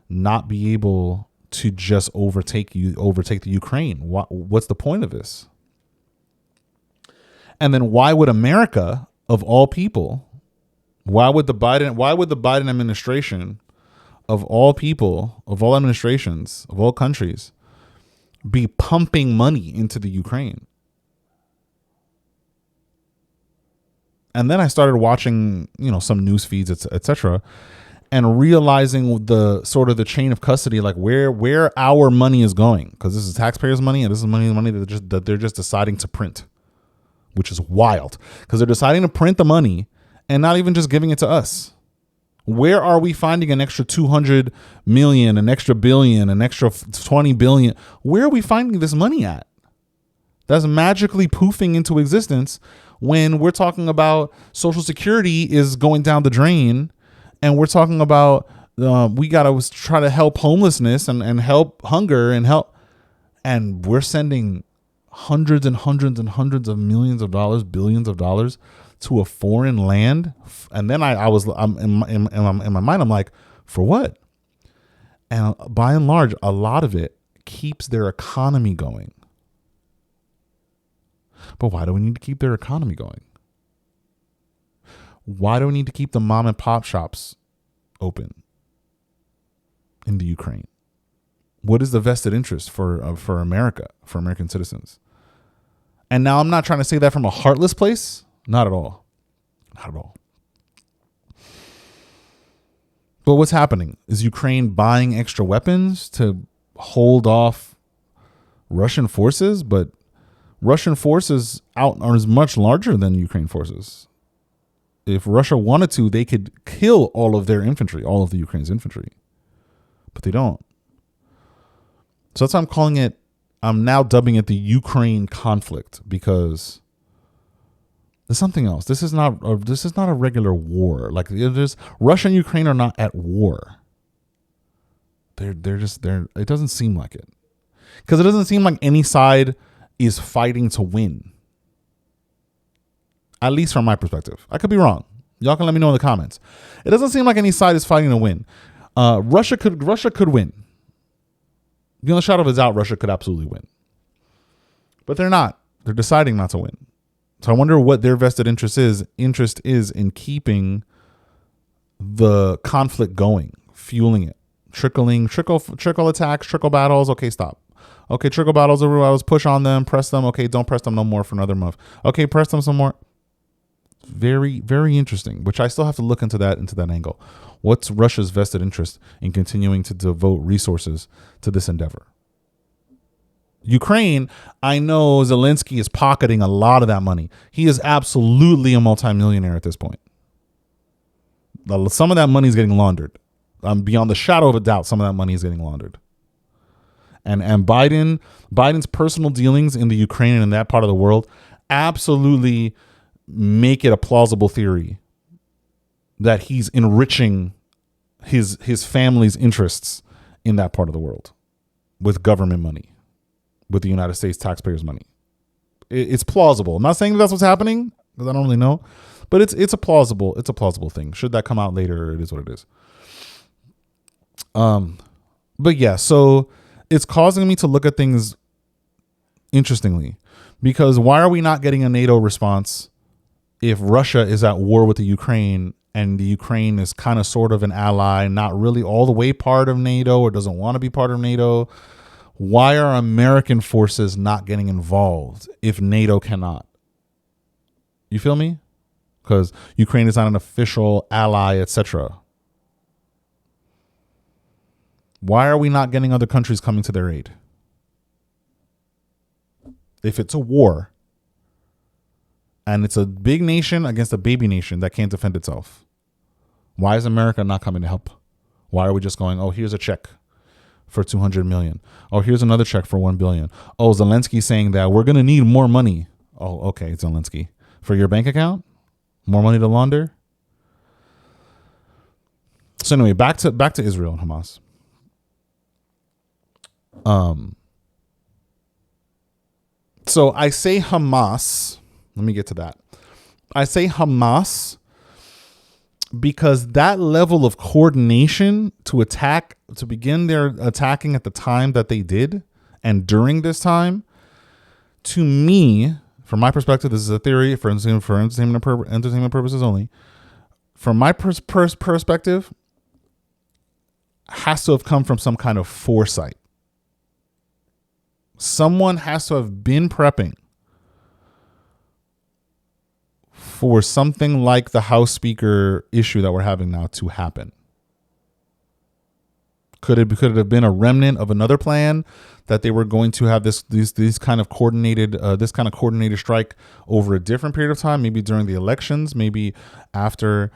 not be able to just overtake the Ukraine? What's the point of this? And then why would America, of all people, why would the Biden administration, of all people, of all administrations, of all countries, be pumping money into the Ukraine? And then I started watching, some news feeds, etc. and realizing the sort of the chain of custody, like where our money is going, because this is taxpayers' money and this is money that they're just deciding to print, which is wild, because they're deciding to print the money and not even just giving it to us. Where are we finding an extra 200 million, an extra billion, an extra 20 billion? Where are we finding this money at? That's magically poofing into existence when we're talking about Social Security is going down the drain, and we're talking about we got to try to help homelessness and help hunger and we're sending hundreds and hundreds and hundreds of millions of dollars, billions of dollars to a foreign land. And then I'm in my mind, I'm like, for what? And by and large, a lot of it keeps their economy going. But why do we need to keep their economy going? Why do we need to keep the mom and pop shops open in the Ukraine? What is the vested interest for America, for American citizens? And now I'm not trying to say that from a heartless place. Not at all. Not at all. But what's happening? Is Ukraine buying extra weapons to hold off Russian forces? But Russian forces are much larger than Ukraine forces. If Russia wanted to, they could kill all of their infantry, all of the Ukraine's infantry. But they don't. So that's why I'm calling it, I'm now dubbing it the Ukraine conflict, because there's something else. This is not a regular war. Like, Russia and Ukraine are not at war. They're it doesn't seem like it. Because it doesn't seem like any side is fighting to win. At least from my perspective. I could be wrong. Y'all can let me know in the comments. It doesn't seem like any side is fighting to win. Russia could win. Beyond the shadow of a doubt, Russia could absolutely win. But they're not. They're deciding not to win. So I wonder what their vested interest is in keeping the conflict going, fueling it, trickle attacks, trickle battles. Okay, stop. Okay, trickle battles, push on them, press them. Okay, don't press them no more for another month. Okay, press them some more. Very, very interesting, which I still have to look into that angle. What's Russia's vested interest in continuing to devote resources to this endeavor? Ukraine, I know Zelensky is pocketing a lot of that money. He is absolutely a multimillionaire at this point. Some of that money is getting laundered. Beyond the shadow of a doubt, some of that money is getting laundered. And Biden's personal dealings in the Ukraine and in that part of the world absolutely make it a plausible theory that he's enriching his family's interests in that part of the world with government money, with the United States taxpayers' money. It's plausible. I'm not saying that's what's happening, because I don't really know, but it's a plausible thing. Should that come out later, it is what it is. But yeah, so it's causing me to look at things interestingly, because why are we not getting a NATO response if Russia is at war with the Ukraine, and the Ukraine is kind of sort of an ally, not really all the way part of NATO or doesn't want to be part of NATO? Why are American forces not getting involved if NATO cannot? You feel me? Because Ukraine is not an official ally, etc. Why are we not getting other countries coming to their aid? If it's a war and it's a big nation against a baby nation that can't defend itself, why is America not coming to help? Why are we just going, oh, here's a check for 200 million. Oh, here's another check for 1 billion. Oh, Zelensky saying that we're going to need more money. Oh, okay, Zelensky. For your bank account? More money to launder? So anyway, back to Israel and Hamas. So I say Hamas. Let me get to that. I say Hamas because that level of coordination to begin their attacking at the time that they did, and during this time, to me, from my perspective, this is a theory for entertainment purposes only. From my perspective, has to have come from some kind of foresight. Someone has to have been prepping for something like the House Speaker issue that we're having now to happen. Could it have been a remnant of another plan that they were going to have this kind of coordinated strike over a different period of time? Maybe during the elections, maybe after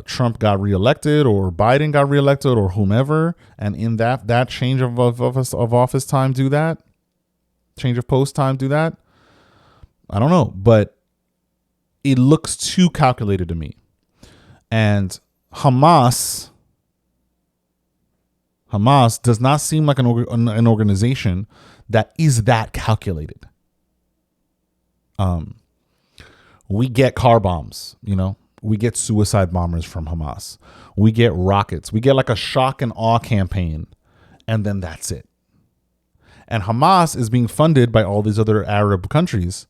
Trump got reelected or Biden got reelected or whomever, and in that change of office time, do that change of post time, do that. I don't know, but it looks too calculated to me. And Hamas does not seem like an organization that is that calculated. We get car bombs, we get suicide bombers from Hamas. We get rockets. We get like a shock and awe campaign, and then that's it. And Hamas is being funded by all these other Arab countries.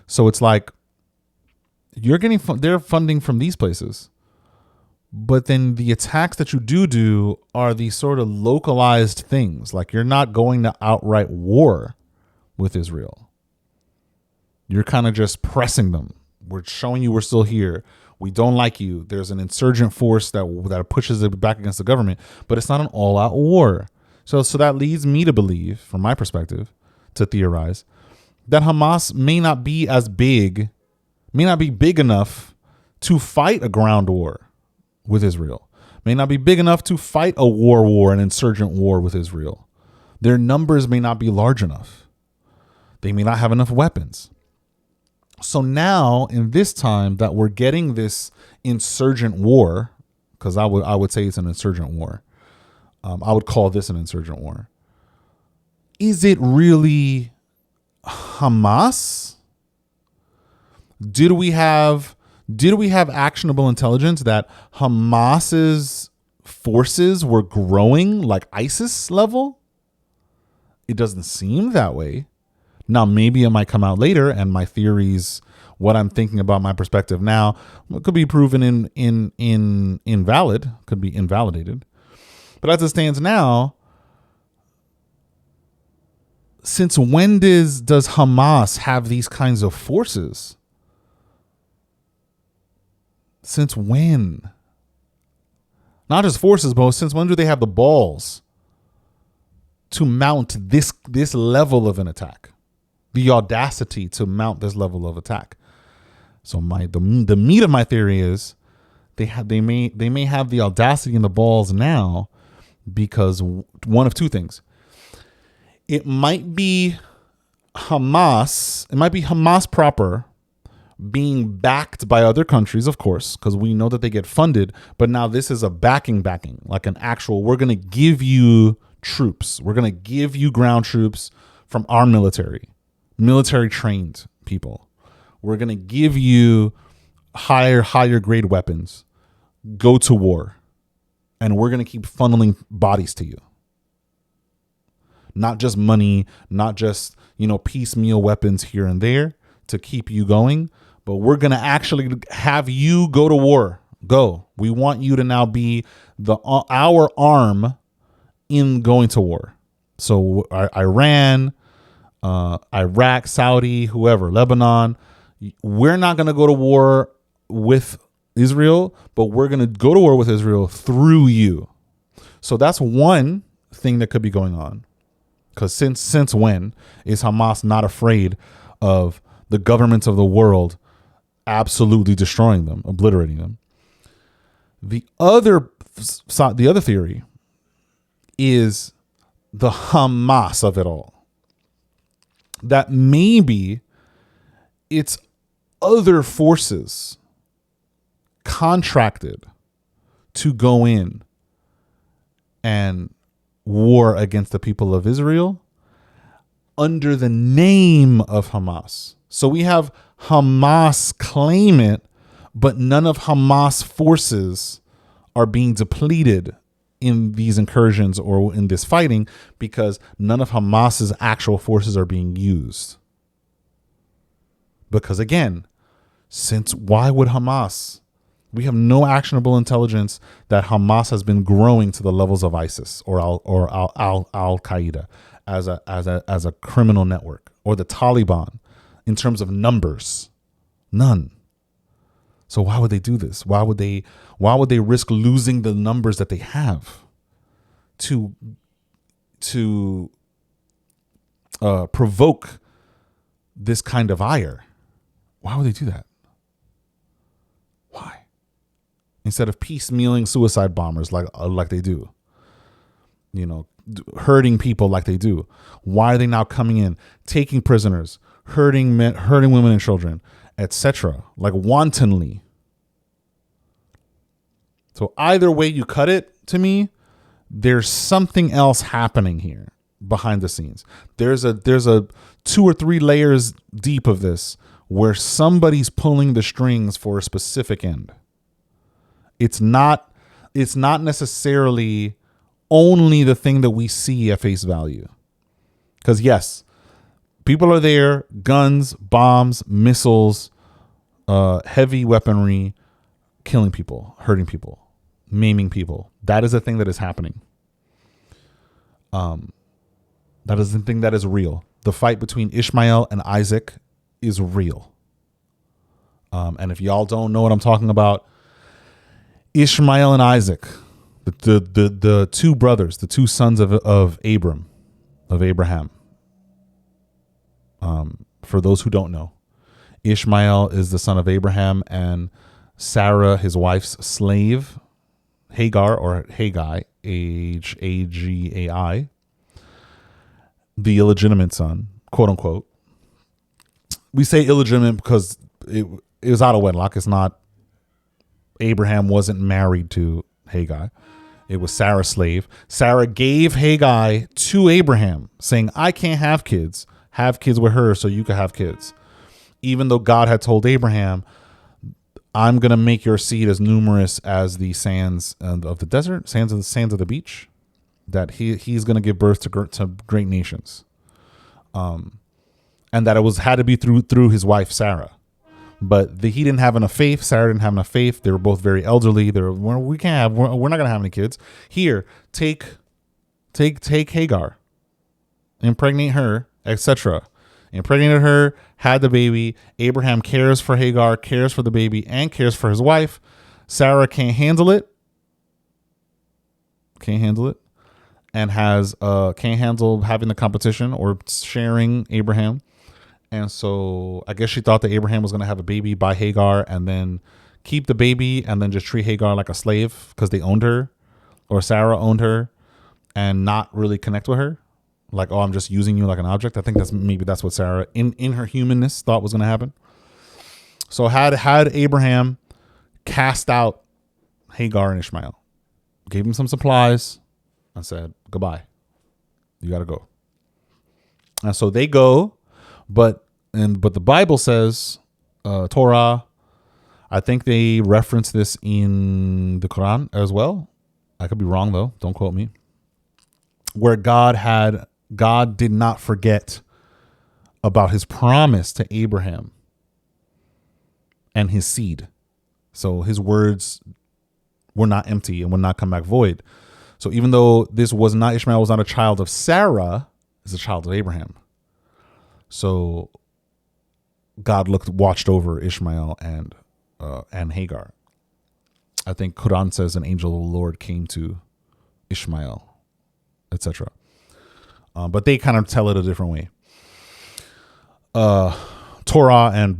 So it's like you're getting they're funding from these places. But then the attacks that you do are these sort of localized things. Like you're not going to outright war with Israel. You're kind of just pressing them. We're showing you we're still here. We don't like you. There's an insurgent force that pushes it back against the government, but it's not an all-out war. So that leads me to believe, from my perspective, to theorize that Hamas may not be big enough to fight a ground war with Israel, may not be big enough to fight a an insurgent war with Israel. Their numbers may not be large enough. They may not have enough weapons. So now, in this time that we're getting this insurgent war, because I would say it's an insurgent war. I would call this an insurgent war. Is it really Hamas? Did we have actionable intelligence that Hamas's forces were growing like ISIS level? It doesn't seem that way. Now, maybe it might come out later, and my theories, what I'm thinking about my perspective now, could be proven invalid, could be invalidated. But as it stands now, since when does Hamas have these kinds of forces? Since when? Not just forces, but since when do they have the balls to mount this level of an attack? The audacity to mount this level of attack. So the meat of my theory is they may have the audacity and the balls now because one of two things. It might be Hamas proper being backed by other countries, of course, because we know that they get funded, but now this is a backing, like an actual, we're going to give you troops. We're going to give you ground troops from our military trained people. We're going to give you higher grade weapons. Go to war. And we're going to keep funneling bodies to you. Not just money, not just, piecemeal weapons here and there to keep you going, but we're going to actually have you go to war. Go. We want you to now be our arm in going to war. So Iran, Iraq, Saudi, whoever, Lebanon, we're not going to go to war with Israel, but we're going to go to war with Israel through you. So that's one thing that could be going on. Because since when is Hamas not afraid of the governments of the world absolutely destroying them, obliterating them? The other theory is the Hamas of it all. That maybe it's other forces contracted to go in and war against the people of Israel under the name of Hamas. So we have Hamas claim it, but none of Hamas forces are being depleted in these incursions or in this fighting because none of Hamas's actual forces are being used. Because again, why would Hamas? We have no actionable intelligence that Hamas has been growing to the levels of ISIS or Al Qaeda as a criminal network, or the Taliban in terms of numbers. None. So why would they do this? Why would they risk losing the numbers that they have to provoke this kind of ire. Why would they do that? Why? Instead of piecemealing suicide bombers like they do, hurting people like they do. Why are they now coming in, taking prisoners, hurting men, hurting women and children, etc., like wantonly? So either way you cut it, to me, there's something else happening here behind the scenes. There's a 2 or 3 layers deep of this where somebody's pulling the strings for a specific end. It's not necessarily only the thing that we see at face value. Because yes, people are there, guns, bombs, missiles, heavy weaponry, killing people, hurting people, maiming people. That is a thing that is happening. That is the thing that is real. The fight between Ishmael and Isaac is real. And if y'all don't know what I'm talking about, Ishmael and Isaac, the two brothers, the two sons of Abraham. For those who don't know, Ishmael is the son of Abraham, and Sarah, his wife's slave, Hagar or Haggai, Hagai, the illegitimate son, quote unquote. We say illegitimate because it was out of wedlock. It's not, Abraham wasn't married to Haggai. It was Sarah's slave. Sarah gave Haggai to Abraham, saying, I can't have kids. Have kids with her so you can have kids. Even though God had told Abraham, I'm going to make your seed as numerous as the sands of the desert, sands of the beach, that he's going to give birth to great nations. And that it had to be through his wife, Sarah. But he didn't have enough faith. Sarah didn't have enough faith. They were both very elderly. We're not going to have any kids. Here, take Hagar, impregnate her, etc. Impregnated her, had the baby. Abraham cares for Hagar, cares for the baby, and cares for his wife. Sarah can't handle it. And can't handle having the competition or sharing Abraham. And so I guess she thought that Abraham was going to have a baby by Hagar and then keep the baby and then just treat Hagar like a slave because they owned her, or Sarah owned her, and not really connect with her. Like, oh, I'm just using you like an object. I think that's what Sarah in her humanness thought was going to happen. So had Abraham cast out Hagar and Ishmael, gave him some supplies, and said, goodbye. You got to go. And so they go. But the Bible says, Torah, I think they reference this in the Quran as well. I could be wrong though. Don't quote me. Where God did not forget about his promise to Abraham and his seed. So his words were not empty and would not come back void. So even though Ishmael was not a child of Sarah, it's a child of Abraham. So God watched over Ishmael and Hagar. I think Quran says an angel of the Lord came to Ishmael, etc. But they kind of tell it a different way. Torah and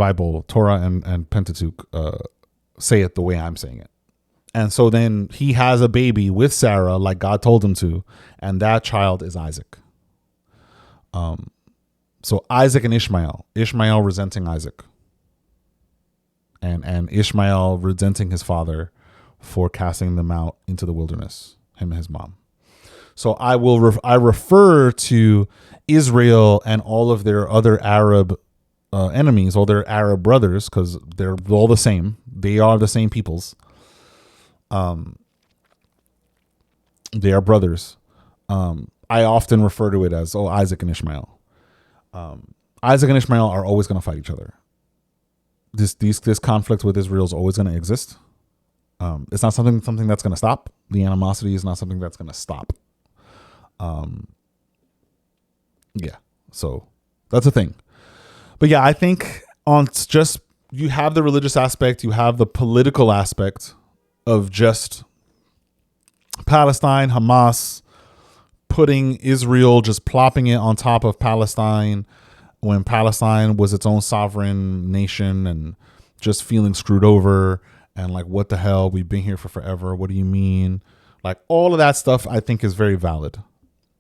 Pentateuch say it the way I'm saying it. And so then he has a baby with Sarah like God told him to, and that child is Isaac. So Isaac and Ishmael resenting Isaac, and Ishmael resenting his father for casting them out into the wilderness, him and his mom. So I refer to Israel and all of their other Arab enemies, all their Arab brothers, because they're all the same. They are the same peoples. They are brothers. I often refer to it as Isaac and Ishmael. Isaac and Ishmael are always going to fight each other. This conflict with Israel is always going to exist. It's not something that's going to stop. The animosity is not something that's going to stop. Yeah, so that's a thing. But yeah, I think you have the religious aspect, you have the political aspect of just Palestine, Hamas, putting Israel, just plopping it on top of Palestine when Palestine was its own sovereign nation, and just feeling screwed over and like, what the hell? We've been here for forever. What do you mean? Like, all of that stuff I think is very valid.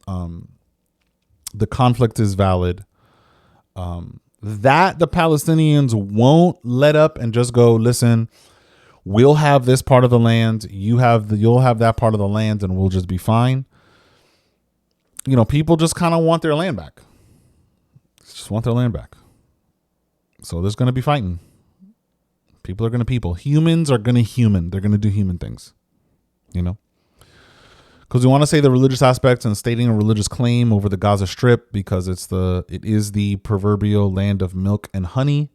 The conflict is valid. That the Palestinians won't let up and just go, listen, we'll have this part of the land, you'll have that part of the land, and we'll just be fine. You know, people just kind of want their land back. Just want their land back. So there's going to be fighting. People are going to people. Humans are going to human. They're going to do human things, you know? Because we want to say the religious aspects and stating a religious claim over the Gaza Strip, because it is the proverbial land of milk and honey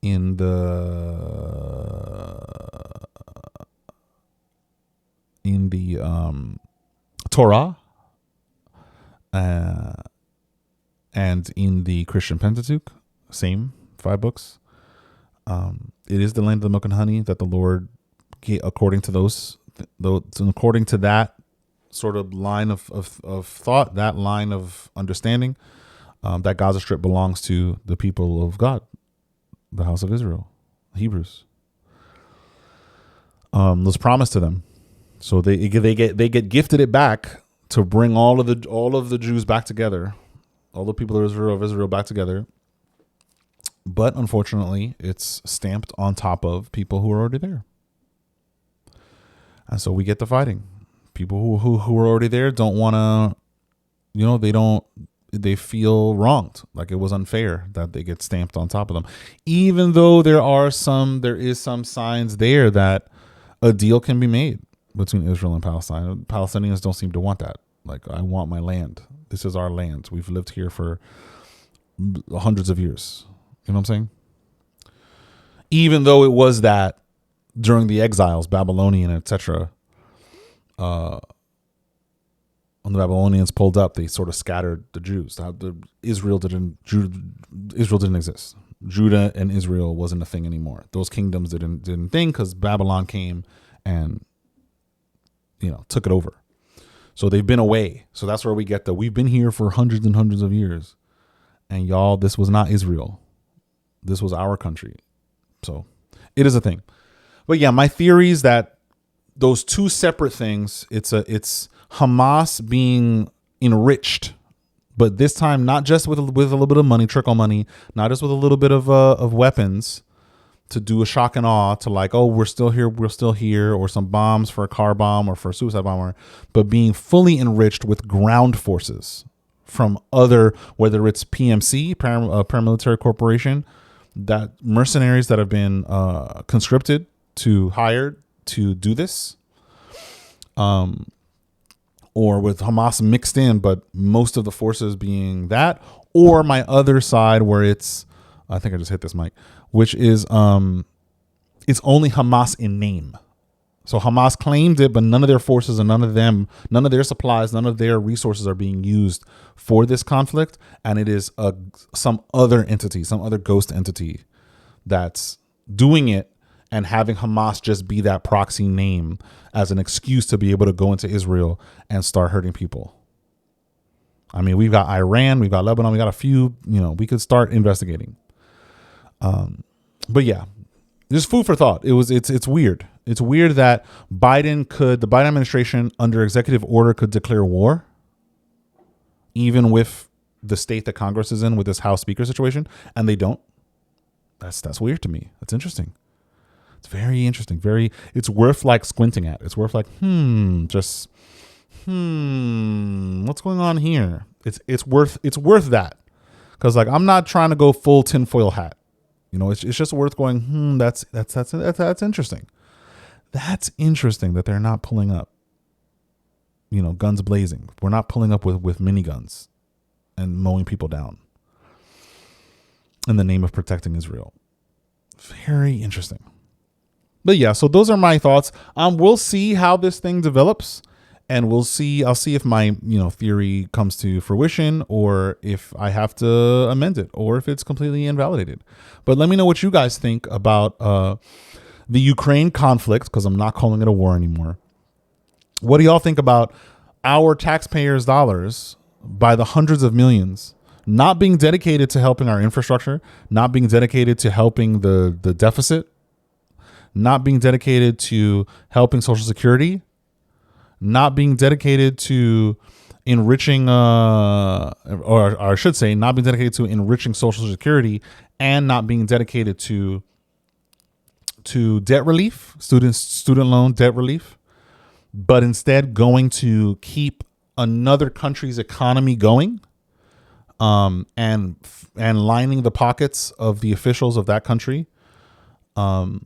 in the Torah and in the Christian Pentateuch, same 5 books. It is the land of the milk and honey that the Lord, according to according to that sort of line of thought, that line of understanding, that Gaza Strip belongs to the people of God, the house of Israel, Hebrews. Was promised to them, so they get gifted it back to bring all of the Jews back together, all the people of Israel back together. But unfortunately, it's stamped on top of people who are already there, and so we get the fighting. People who are already there don't want to, you know, they feel wronged, like it was unfair that they get stamped on top of them, even though there is some signs there that a deal can be made between Israel and Palestine. Palestinians don't seem to want that. Like, I want my land. This is our land. We've lived here for hundreds of years. You know what I'm saying? Even though it was that during the exiles, Babylonian, etc., when the Babylonians pulled up, they sort of scattered the Jews. Israel didn't exist. Judah and Israel wasn't a thing anymore. Those kingdoms didn't thing, because Babylon came and, you know, took it over. So they've been away. So that's where we get we've been here for hundreds and hundreds of years, and y'all, this was not Israel. This was our country. So it is a thing. But yeah, my theory is that those two separate things, it's Hamas being enriched, but this time not just with a little bit of money, trickle money, not just with a little bit of weapons to do a shock and awe, to like, oh, we're still here, or some bombs for a car bomb or for a suicide bomber, but being fully enriched with ground forces from other, whether it's PMC, paramilitary corporation, that mercenaries that have been conscripted to hired to do this, or with Hamas mixed in, but most of the forces being that, or my other side where it's, I think I just hit this mic, which is it's only Hamas in name. So Hamas claimed it, but none of their forces and none of their supplies, none of their resources are being used for this conflict, and it is some other entity, some other ghost entity that's doing it, and having Hamas just be that proxy name as an excuse to be able to go into Israel and start hurting people. I mean, we've got Iran, we've got Lebanon, we got a few, you know, we could start investigating. But yeah, just food for thought. It's weird. It's weird that the Biden administration under executive order could declare war, even with the state that Congress is in with this House Speaker situation, and they don't. That's weird to me. That's interesting. It's very interesting. It's worth like squinting at. It's worth like, what's going on here? It's worth that. Cause like, I'm not trying to go full tinfoil hat. You know, it's just worth going, that's interesting. That's interesting that they're not pulling up, you know, guns blazing. We're not pulling up with miniguns and mowing people down in the name of protecting Israel. Very interesting. But yeah, so those are my thoughts. We'll see how this thing develops, and I'll see if my, you know, theory comes to fruition, or if I have to amend it, or if it's completely invalidated. But let me know what you guys think about the Ukraine conflict, because I'm not calling it a war anymore. What do y'all think about our taxpayers' dollars by the hundreds of millions not being dedicated to helping our infrastructure, not being dedicated to helping the deficit, not being dedicated to helping Social Security, not being dedicated to enriching, or I should say, not being dedicated to enriching Social Security, and not being dedicated to debt relief, student loan debt relief, but instead going to keep another country's economy going, and lining the pockets of the officials of that country, to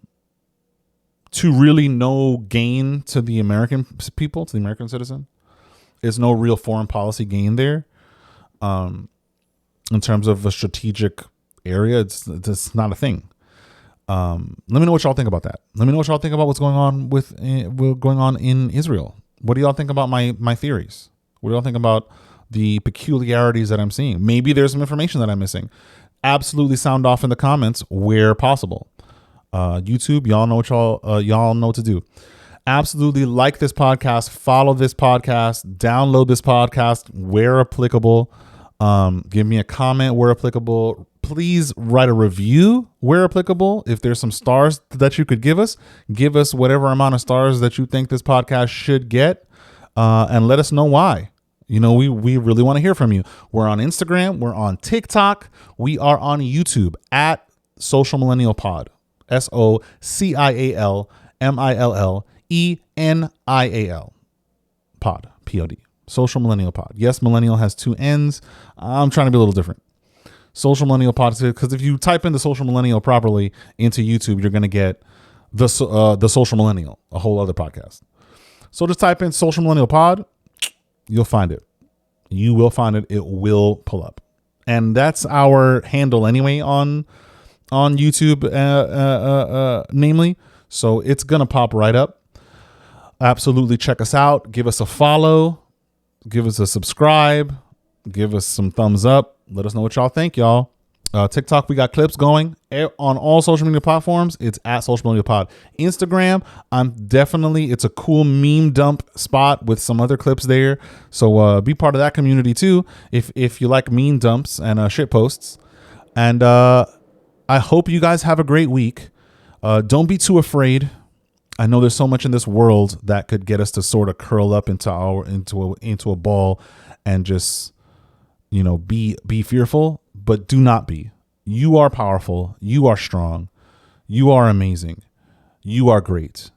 really no gain to the American people, to the American citizen. There's no real foreign policy gain there. In terms of a strategic area, it's not a thing. Let me know what y'all think about that. Let me know what y'all think about what's going on in Israel. What do y'all think about my theories? What do y'all think about the peculiarities that I'm seeing? Maybe there's some information that I'm missing. Absolutely sound off in the comments where possible. YouTube, y'all know what y'all know what to do. Absolutely like this podcast, follow this podcast, download this podcast where applicable. Give me a comment where applicable. Please write a review where applicable. If there's some stars that you could give us whatever amount of stars that you think this podcast should get, and let us know why. You know, we really want to hear from you. We're on Instagram. We're on TikTok. We are on YouTube at Social Millennial Pod. SOCIALMILLENIAL Pod. POD. Social Millennial Pod. Yes, Millennial has 2 N's. I'm trying to be a little different. Social Millennial Pod, because if you type in the Social Millennial properly into YouTube, you're going to get the Social Millennial, a whole other podcast. So just type in Social Millennial Pod. You'll find it. You will find it. It will pull up. And that's our handle anyway on YouTube, namely. So it's going to pop right up. Absolutely check us out. Give us a follow. Give us a subscribe. Give us some thumbs up. Let us know what y'all think, y'all. TikTok, we got clips going on all social media platforms. It's at Social Media Pod. Instagram, it's a cool meme dump spot with some other clips there. So be part of that community too, if you like meme dumps and shit posts. And I hope you guys have a great week. Don't be too afraid. I know there's so much in this world that could get us to sort of curl up into a ball and just, you know, be fearful. But do not be. You are powerful. You are strong. You are amazing. You are great.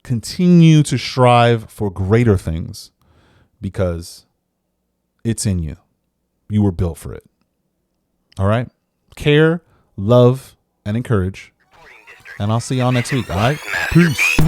Continue to strive for greater things because it's in you. You were built for it. All right? Care, love, and encourage. And I'll see y'all next week. All right? Peace.